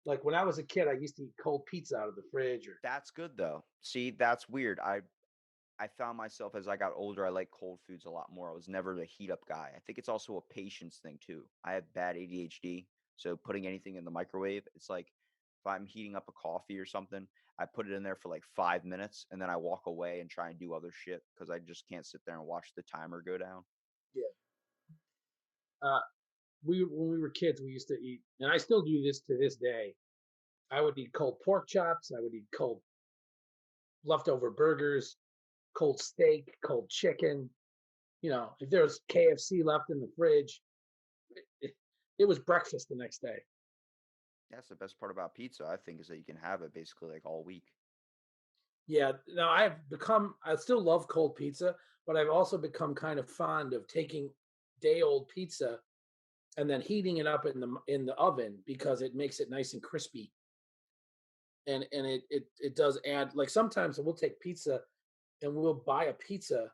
Like when I was a kid, I used to eat cold pizza out of the fridge. Or That's good though. See, that's weird. I found myself as I got older, I like cold foods a lot more. I was never the heat up guy. I think it's also a patience thing too. I have bad ADHD, so putting anything in the microwave, it's like if I'm heating up a coffee or something, I put it in there for like 5 minutes and then I walk away and try and do other shit because I just can't sit there and watch the timer go down. yeah. Uh, we when we were kids, we used to eat, and I still do this to this day. I would eat cold pork chops. I would eat cold leftover burgers, cold steak, cold chicken. If there was KFC left in the fridge, it, it was breakfast the next day. That's the best part about pizza, I think, is that you can have it basically like all week. Yeah. Now I still love cold pizza, but I've also become kind of fond of taking day old pizza and then heating it up in the oven because it makes it nice and crispy. And it does add, like, sometimes we'll take pizza and we'll buy a pizza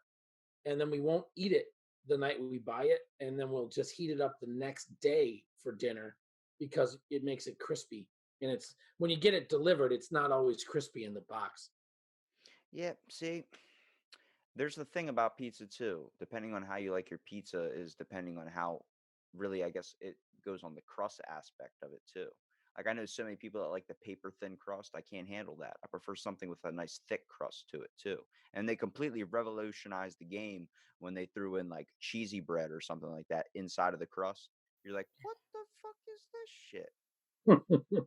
and then we won't eat it the night we buy it, and then we'll just heat it up the next day for dinner because it makes it crispy. And it's when you get it delivered, it's not always crispy in the box. Yeah, see, There's the thing about pizza too. Depending on how you like your pizza is depending on how really, I guess, it goes on the crust aspect of it too. Like I know so many people that like the paper thin crust. I can't handle that. I prefer something with a nice thick crust to it too. And they completely revolutionized the game when they threw in like cheesy bread or something like that inside of the crust. You're like, what the fuck is this shit?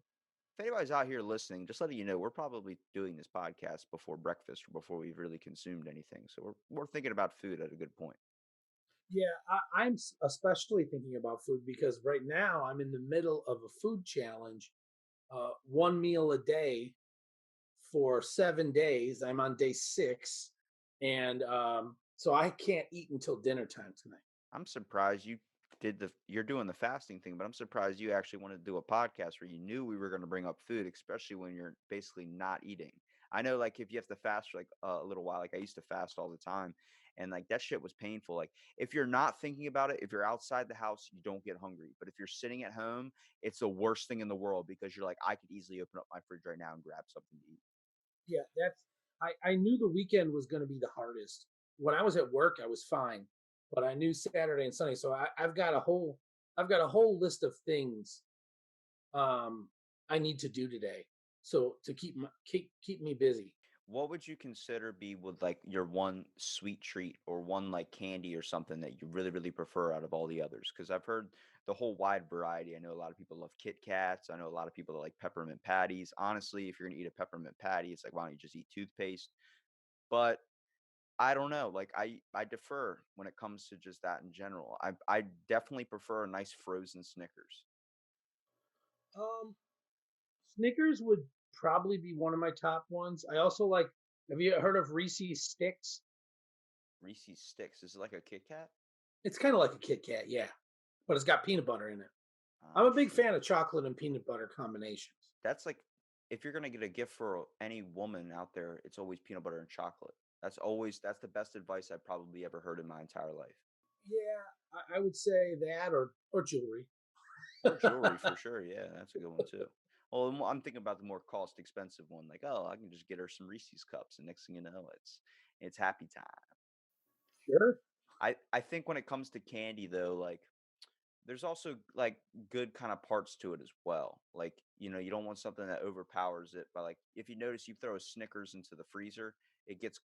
If anybody's out here listening, just letting you know, we're probably doing this podcast before breakfast or before we've really consumed anything. So we're thinking about food at a good point. Yeah, I'm especially thinking about food because right now I'm in the middle of a food challenge, one meal a day for 7 days. I'm on day six, and so I can't eat until dinner time tonight. I'm surprised you're doing the fasting thing, but I'm surprised you actually wanted to do a podcast where you knew we were going to bring up food, especially when you're basically not eating. I know, like, if you have to fast for like a little while, like I used to fast all the time, and like that shit was painful. Like, if you're not thinking about it, if you're outside the house, you don't get hungry. But if you're sitting at home, it's the worst thing in the world because you're like, I could easily open up my fridge right now and grab something to eat. Yeah, I knew the weekend was going to be the hardest. When I was at work, I was fine, but I knew Saturday and Sunday, so I've got a whole list of things um, I need to do today, so to keep me busy. What would you consider be with like your one sweet treat or one like candy or something that you really, really prefer out of all the others? Because I've heard the whole wide variety. I know a lot of people love Kit Kats. I know a lot of people that like peppermint patties. Honestly, if you're gonna eat a peppermint patty, it's like why don't you just eat toothpaste? But I don't know. Like I defer when it comes to just that in general. I definitely prefer a nice frozen Snickers. Um, Snickers would probably be one of my top ones. I also like. Have you heard of Reese's Sticks? Reese's Sticks. Is it like a Kit Kat? It's kind of like a Kit Kat, yeah, but it's got peanut butter in it. I'm Oh a big shit. fan of chocolate and peanut butter combinations. That's like if you're gonna get a gift for any woman out there, it's always peanut butter and chocolate. That's the best advice I've probably ever heard in my entire life. Yeah, I would say that or jewelry. Or jewelry for sure. Yeah, that's a good one too. Well, I'm thinking about the more cost expensive one. Like, oh, I can just get her some Reese's cups, and next thing you know, it's happy time. Sure. I think when it comes to candy though, like there's also like good kind of parts to it as well. Like, you don't want something that overpowers it. But like if you notice you throw a Snickers into the freezer, it gets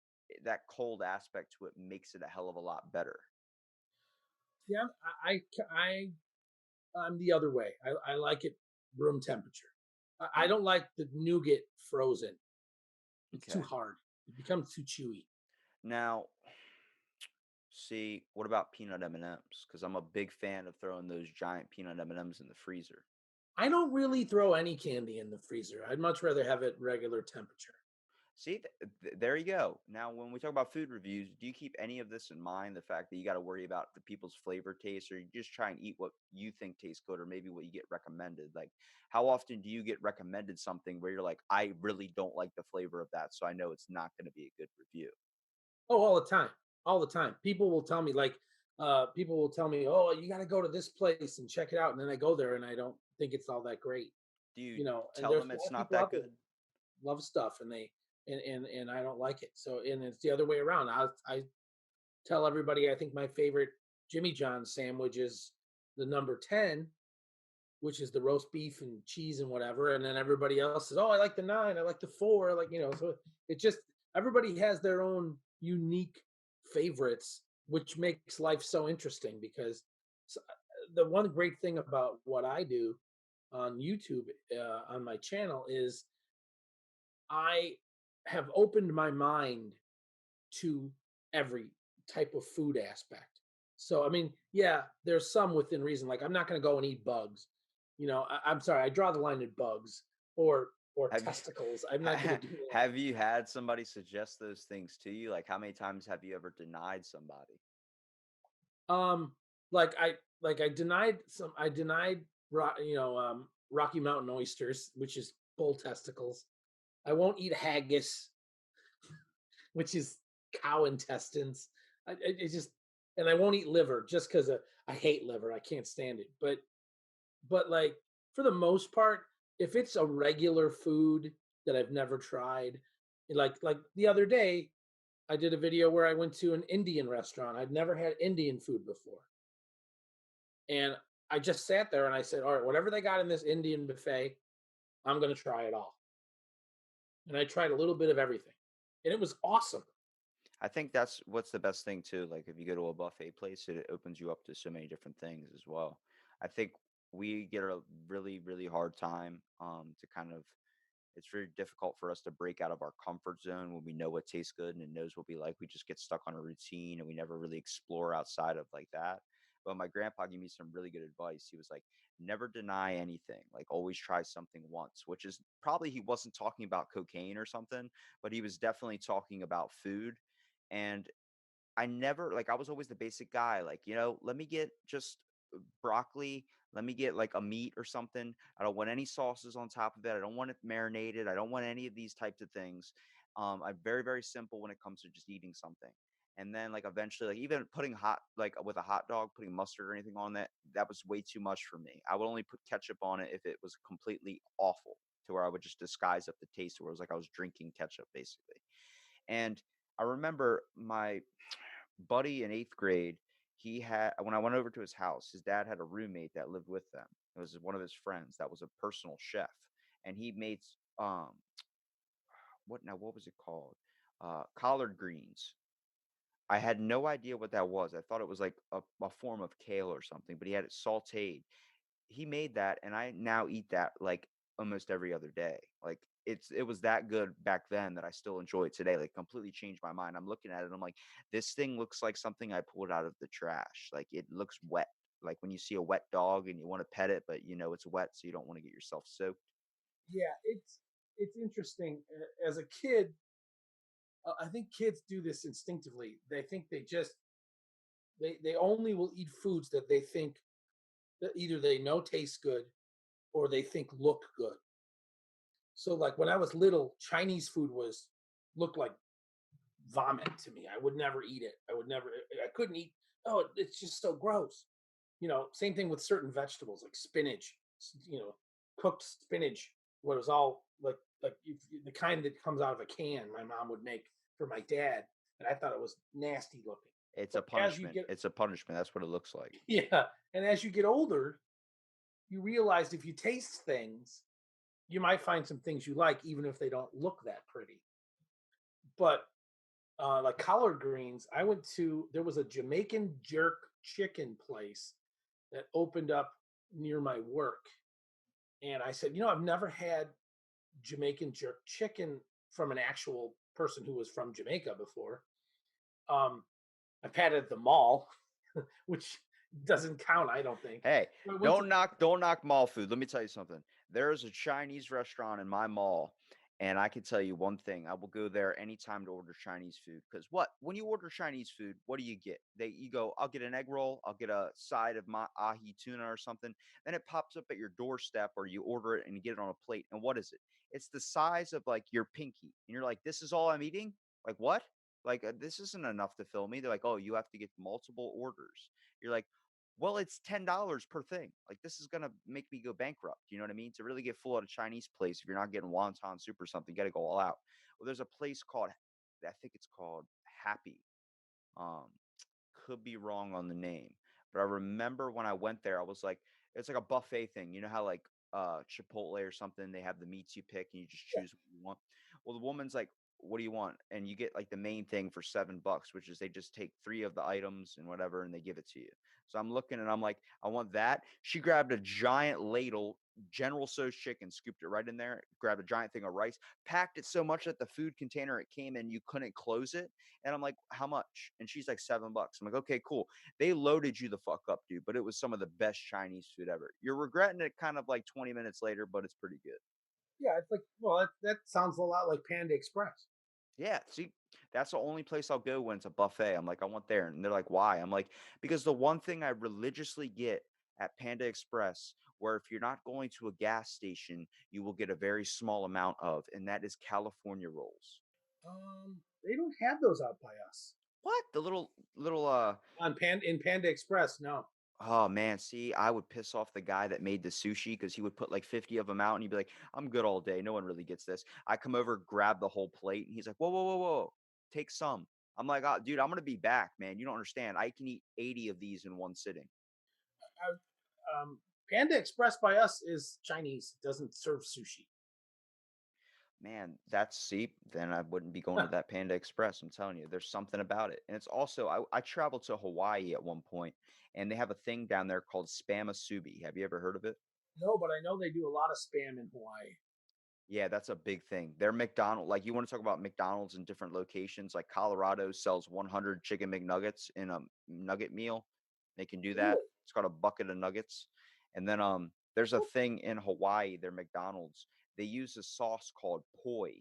that cold aspect to it makes it a hell of a lot better. Yeah, I'm the other way. I like it room temperature. I Mm, don't like the nougat frozen. It's too okay. hard. It becomes too chewy. Now, see, what about peanut M&Ms? Because I'm a big fan of throwing those giant peanut M&Ms in the freezer. I don't really throw any candy in the freezer. I'd much rather have it regular temperature. See, there you go. Now, when we talk about food reviews, do you keep any of this in mind? The fact that you got to worry about the people's flavor taste, or you just try and eat what you think tastes good, or maybe what you get recommended? Like, how often do you get recommended something where you're like, I really don't like the flavor of that, so I know it's not going to be a good review? Oh, all the time, all the time. People will tell me, "Oh, you got to go to this place and check it out," and then I go there and I don't think it's all that great. Do you You know, and tell there's them a lot it's of not people that out there good? that love stuff, and and I don't like it. So, and it's the other way around. I tell everybody I think my favorite Jimmy John's sandwich is the number 10, which is the roast beef and cheese and whatever. And then everybody else says, "Oh, I like the 9, I like the 4." Like, so it just, everybody has their own unique favorites, which makes life so interesting because the one great thing about what I do on YouTube, on my channel, is I have opened my mind to every type of food aspect. So, I mean, yeah, there's some within reason. Like, I'm not going to go and eat bugs. I'm sorry, I draw the line at bugs or Have you testicles. I'm not going to do that. have you had somebody suggest those things to you? Like, how many times have you ever denied somebody? Um, like I denied some. I denied Rocky Mountain oysters, which is bull testicles. I won't eat haggis, which is cow intestines. It just, and I won't eat liver just because I hate liver. I can't stand it. But like for the most part, if it's a regular food that I've never tried, like the other day, I did a video where I went to an Indian restaurant. I'd never had Indian food before. And I just sat there and I said, all right, whatever they got in this Indian buffet, I'm going to try it all. And I tried a little bit of everything. And it was awesome. I think that's what's the best thing too. Like if you go to a buffet place, it opens you up to so many different things as well. I think we get a really, really hard time to kind of it's very difficult for us to break out of our comfort zone when we know what tastes good and it knows what we like. We just get stuck on a routine and we never really explore outside of like that. But my grandpa gave me some really good advice. He was like, never deny anything. Like always try something once, which is probably he wasn't talking about cocaine or something, but he was definitely talking about food. And I never like I was always the basic guy, like, let me get just broccoli, let me get like a meat or something. I don't want any sauces on top of it. I don't want it marinated. I don't want any of these types of things. I'm very, very simple when it comes to just eating something. And then like eventually, like even putting hot like with a hot dog, putting mustard or anything on that, that was way too much for me. I would only put ketchup on it if it was completely awful to where I would just disguise up the taste where it was like I was drinking ketchup basically. And I remember my buddy in 8th grade, he had when I went over to his house, his dad had a roommate that lived with them. It was one of his friends that was a personal chef, and he made um what was it called? Collard greens. I had no idea what that was. I thought it was like a form of kale or something, but he had it sauteed. He made that and I now eat that like almost every other day. Like it was that good back then that I still enjoy it today. Like completely changed my mind. I'm looking at it, I'm like, this thing looks like something I pulled out of the trash. Like it looks wet. Like when you see a wet dog and you want to pet it, but you know it's wet, so you don't want to get yourself soaked. Yeah, it's interesting. As a kid, I think kids do this instinctively. They think they only will eat foods that they think that either they know taste good or they think look good. So like when I was little, Chinese food was looked like vomit to me. I would never eat it. I would never I couldn't eat. Oh, it's just so gross. Same thing with certain vegetables like spinach, cooked spinach, what was all the kind that comes out of a can my mom would make for my dad, and I thought it was nasty looking. It's a But as you punishment. get It's a punishment. That's what it looks like. yeah, and as you get older, you realize if you taste things, you might find some things you like even if they don't look that pretty. But like collard greens, there was a Jamaican jerk chicken place that opened up near my work. And I said, I've never had Jamaican jerk chicken from an actual person who was from Jamaica before. Um, I've had it at the mall, which doesn't count, I don't think. Hey, So I went to, don't knock mall food. Let me tell you something. There is a Chinese restaurant in my mall, and I can tell you one thing. I will go there anytime to order Chinese food. Because what? When you order Chinese food, what do you get? You go, I'll get an egg roll, I'll get a side of my ahi tuna or something. Then it pops up at your doorstep, or you order it and you get it on a plate. And what is it? It's the size of like your pinky. And you're like, this is all I'm eating? Like what? Like this isn't enough to fill me. They're like, oh, you have to get multiple orders. You're like, well, it's $10 per thing. Like this is gonna make me go bankrupt. You know what I mean? To really get full at a Chinese place, if you're not getting wonton soup or something, you gotta go all out. Well, there's a place called I think it's called Happy. Um, could be wrong on the name, but I remember when I went there, I was like, it's like a buffet thing. You know how like Chipotle or something, they have the meats you pick and you just choose what you want. Well, the woman's like, what do you want? And you get like the main thing for $7, which is they just take three of the items and whatever and they give it to you. So I'm looking and I'm like, I want that. She grabbed a giant ladle, General Tso's chicken, scooped it right in there, grabbed a giant thing of rice, packed it so much that the food container it came in, you couldn't close it. And I'm like, how much? And she's like, $7. I'm like, okay, cool. They loaded you the fuck up, dude. But it was some of the best Chinese food ever. You're regretting it kind of like 20 minutes later, but it's pretty good. yeah, it's like, well, that sounds a lot like Panda Express. Yeah, see, that's the only place I'll go when it's a buffet. I'm like, I want there. And they're like, why? I'm like, because the one thing I religiously get at Panda Express, where if you're not going to a gas station, you will get a very small amount of, and that is California rolls. They don't have those out by us What? The little in Panda Express. No. oh man, see, I would piss off the guy that made the sushi because he would put like 50 of them out and he'd be like, I'm good all day. No one really gets this. I come over, grab the whole plate, and he's like, whoa, whoa, whoa, whoa. Take some. I'm like, oh, dude, I'm gonna be back, man. You don't understand. I can eat 80 of these in one sitting. Panda Express by us is Chinese. It doesn't serve sushi. Man, that's see, then I wouldn't be going to that Panda Express. I'm telling you, there's something about it. And it's also, I traveled to Hawaii at one point, and they have a thing down there called spamasubi. Have you ever heard of it? No, but I know they do a lot of spam in Hawaii. Yeah, that's a big thing. Their McDonald, like you want to talk about McDonald's in different locations, like Colorado sells 100 chicken McNuggets in a nugget meal. They can do that. Really? It's called a bucket of nuggets. And then there's a thing in Hawaii, their McDonald's. They use a sauce called poi.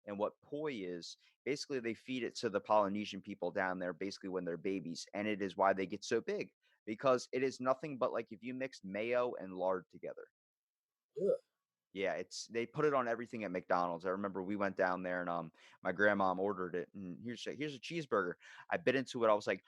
And what poi is, basically they feed it to the Polynesian people down there basically when they're babies, and it is why they get so big because it is nothing but like if you mixed mayo and lard together. Ugh. Yeah, it's they put it on everything at McDonald's. I remember we went down there and my grandmom ordered it and here's a cheeseburger. I bit into it. I was like,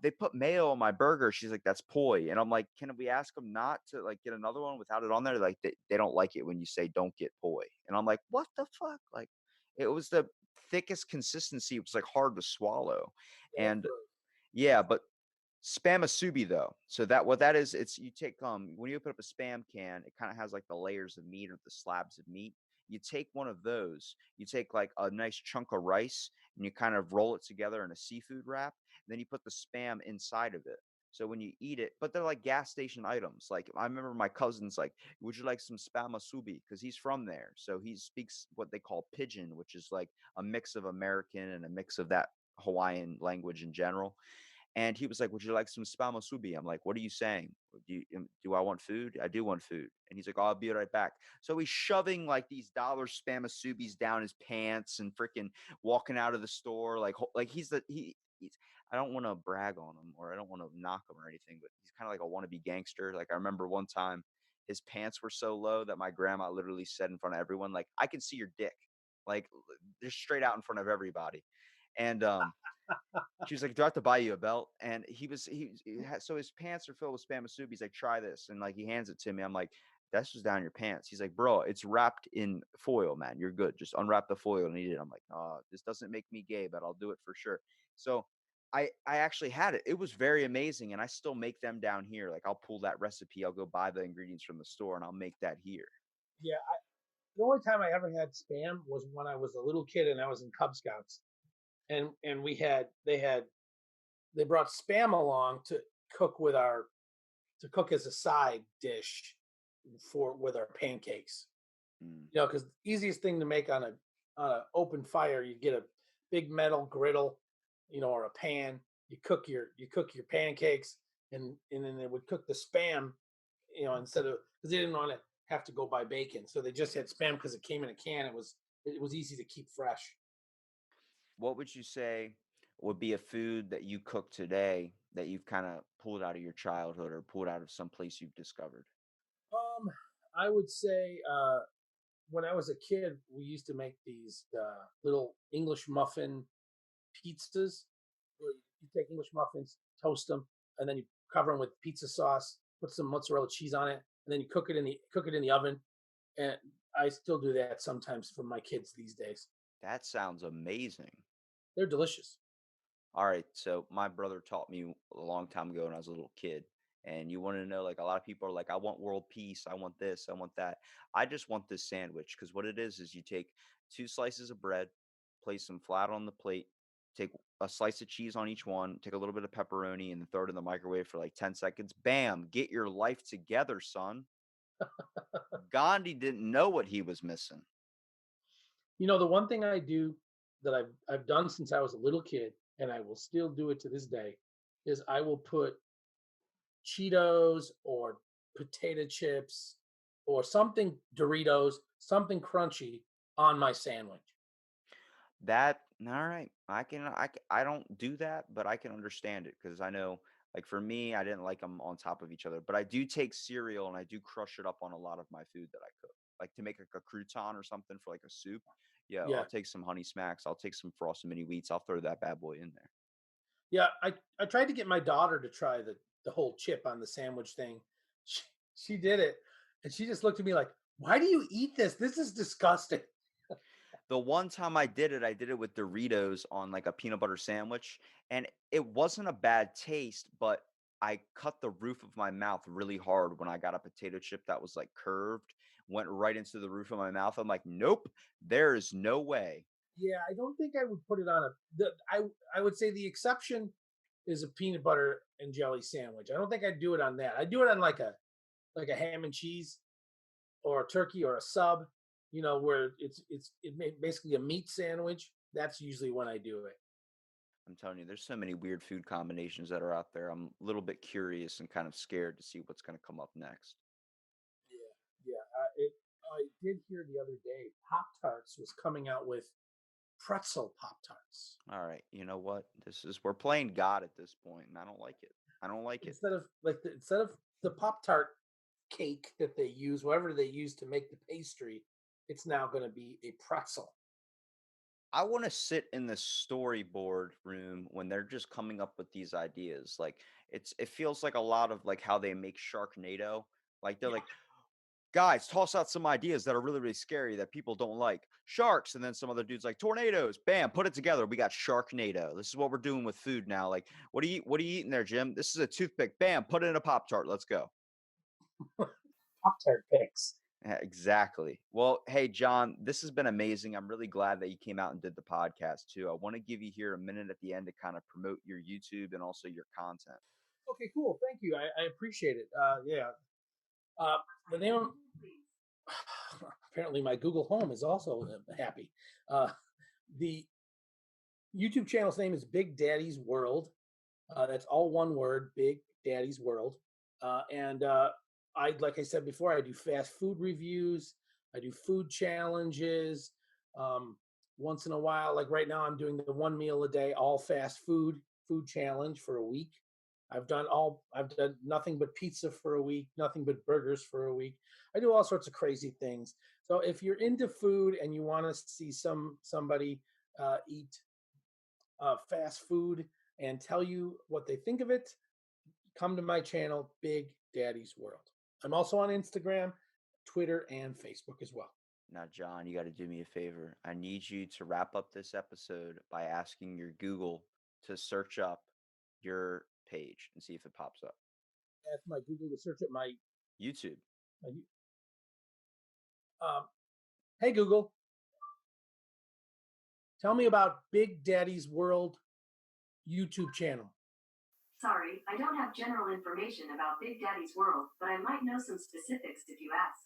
they put mayo on my burger. She's like, that's poi. And I'm like, can we ask them not to like get another one without it on there? Like they don't like it when you say don't get poi. And I'm like, what the fuck? Like it was the thickest consistency. It was like hard to swallow. That's And gross. yeah, but Spamasubi though. So that what that is, it's you take when you open up a spam can, it kind of has like the layers of meat or the slabs of meat. You take one of those, you take like a nice chunk of rice and you kind of roll it together in a seafood wrap, and then you put the spam inside of it. So when you eat it, but they're like gas station items. Like I remember my cousin's like, "Would you like some spamasubi?" Because he's from there, so he speaks what they call pidgin, which is like a mix of American and a mix of that Hawaiian language in general. And he was like, "Would you like some spamasubi?" I'm like, "What are you saying? Do I want food? I do want food." And he's like, "Oh, I'll be right back." So he's shoving like these dollar spamasubis down his pants and freaking walking out of the store like he's. I don't want to brag on him or I don't want to knock him or anything, but he's kind of like a wannabe gangster. Like I remember one time his pants were so low that my grandma literally said in front of everyone, like, "I can see your dick," like just straight out in front of everybody. And she was like, "Do I have to buy you a belt?" And so his pants are filled with spamasubi. He's like, "Try this," and like he hands it to me. I'm like, "That's just down your pants." He's like, "Bro, it's wrapped in foil, man. You're good. Just unwrap the foil and eat it." I'm like, "Oh, this doesn't make me gay, but I'll do it for sure." So I actually had it. It was very amazing, and I still make them down here. Like I'll pull that recipe. I'll go buy the ingredients from the store, and I'll make that here. Yeah, the only time I ever had spam was when I was a little kid and I was in Cub Scouts, and they brought spam along to cook with our to cook as a side dish for with our pancakes. Mm. You know, because the easiest thing to make on a open fire, you get a big metal griddle, you know, or a pan. You cook your pancakes, and then they would cook the spam, you know, instead of because they didn't want to have to go buy bacon, so they just had spam because it came in a can. It was easy to keep fresh. What would you say would be a food that you cook today that you've kind of pulled out of your childhood or pulled out of some place you've discovered? Um, I would say when I was a kid, we used to make these little English muffin pizzas. Where you take English muffins, toast them, and then you cover them with pizza sauce, put some mozzarella cheese on it, and then you cook it in the oven. And I still do that sometimes for my kids these days. That sounds amazing. They're delicious. All right, so my brother taught me a long time ago when I was a little kid. And you want to know, like a lot of people are like, I want world peace, I want this, I want that. I just want this sandwich because what it is you take two slices of bread, place them flat on the plate, take a slice of cheese on each one, take a little bit of pepperoni, and then throw it in the microwave for like 10 seconds. Bam, get your life together, son. Gandhi didn't know what he was missing. You know, the one thing I do that I've done since I was a little kid, and I will still do it to this day, is I will put Cheetos or potato chips or something Doritos, something crunchy on my sandwich. That all right. I don't do that, but I can understand it because I know, like for me, I didn't like them on top of each other. But I do take cereal and I do crush it up on a lot of my food that I cook, like to make like a crouton or something for like a soup. Yeah, I'll Yeah. take some honey smacks. I'll take some frosted mini wheats. I'll throw that bad boy in there. Yeah, I tried to get my daughter to try the whole chip on the sandwich thing. She, she did it, and she just looked at me like, "Why do you eat this? This is disgusting." The one time I did it with Doritos on like a peanut butter sandwich, and it wasn't a bad taste, but I cut the roof of my mouth really hard when I got a potato chip that was like curved, went right into the roof of my mouth. I'm like, nope, there is no way. Yeah, I don't think I would put it on a. I would say the exception is a peanut butter and jelly sandwich. I don't think I'd do it on that. I'd do it on like a ham and cheese or a turkey or a sub. Where basically a meat sandwich. That's usually when I do it. I'm telling you, there's so many weird food combinations that are out there. I'm a little bit curious and kind of scared to see what's going to come up next. Yeah, yeah. I did hear the other day Pop Tarts was coming out with pretzel Pop Tarts. All right, you know what? We're playing God at this point, and I don't like it. I don't like it. Instead of the Pop Tart cake that they use, whatever they use to make the pastry, it's now going to be a pretzel. I want to sit in the storyboard room when they're just coming up with these ideas. Like it feels like a lot of like how they make Sharknado. Like they're Yeah. like, guys, toss out some ideas that are really, really scary that people don't like. Sharks, and then some other dudes like tornadoes. Bam, put it together. We got Sharknado. This is what we're doing with food now. Like, what are you eating there, Jim? This is a toothpick. Bam, put it in a Pop Tart. Let's go. Pop Tart picks. Yeah, exactly. Well, hey, John, this has been amazing. I'm really glad that you came out and did the podcast too. I want to give you here a minute at the end to kind of promote your YouTube and also your content. Okay, cool. Thank you. I appreciate it. Yeah. The name. Apparently, my Google Home is also happy. The YouTube channel's name is Big Daddy's World. That's all one word, Big Daddy's World. And like I said before, I do fast food reviews. I do food challenges. Um, Once in a while, like right now, I'm doing the one meal a day, all fast food challenge for a week. I've done nothing but pizza for a week, nothing but burgers for a week. I do all sorts of crazy things. So if you're into food and you want to see somebody eat fast food and tell you what they think of it, come to my channel, Big Daddy's World. I'm also on Instagram, Twitter, and Facebook as well. Now, John, you got to do me a favor. I need you to wrap up this episode by asking your Google to search up your page and see if it pops up. Ask my Google to search up YouTube. my hey Google, tell me about Big Daddy's World YouTube channel. Sorry, I don't have general information about Big Daddy's World, but I might know some specifics if you ask.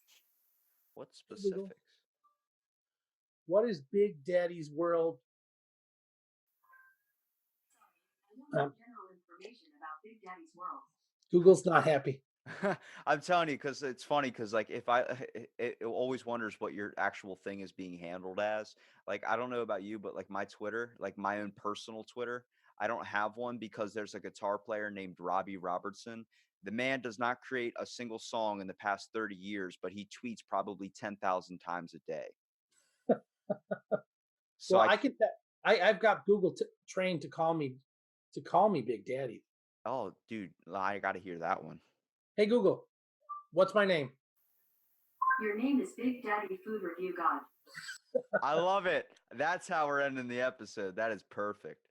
What Hey, Google, specifics? what is Big Daddy's World? I don't have general information about Big Daddy's World. Google's not happy. I'm telling you, because it's funny. Because like, if it always wonders what your actual thing is being handled as. Like, I don't know about you, but like my Twitter, like my own personal Twitter, I don't have one because there's a guitar player named Robbie Robertson. The man does not create a single song in the past 30 years, but he tweets probably 10,000 times a day. So Well, I've got Google trained to call me Big Daddy. oh, dude, I got to hear that one. Hey Google, what's my name? Your name is Big Daddy Food Review God. I love it. That's how we're ending the episode. That is perfect.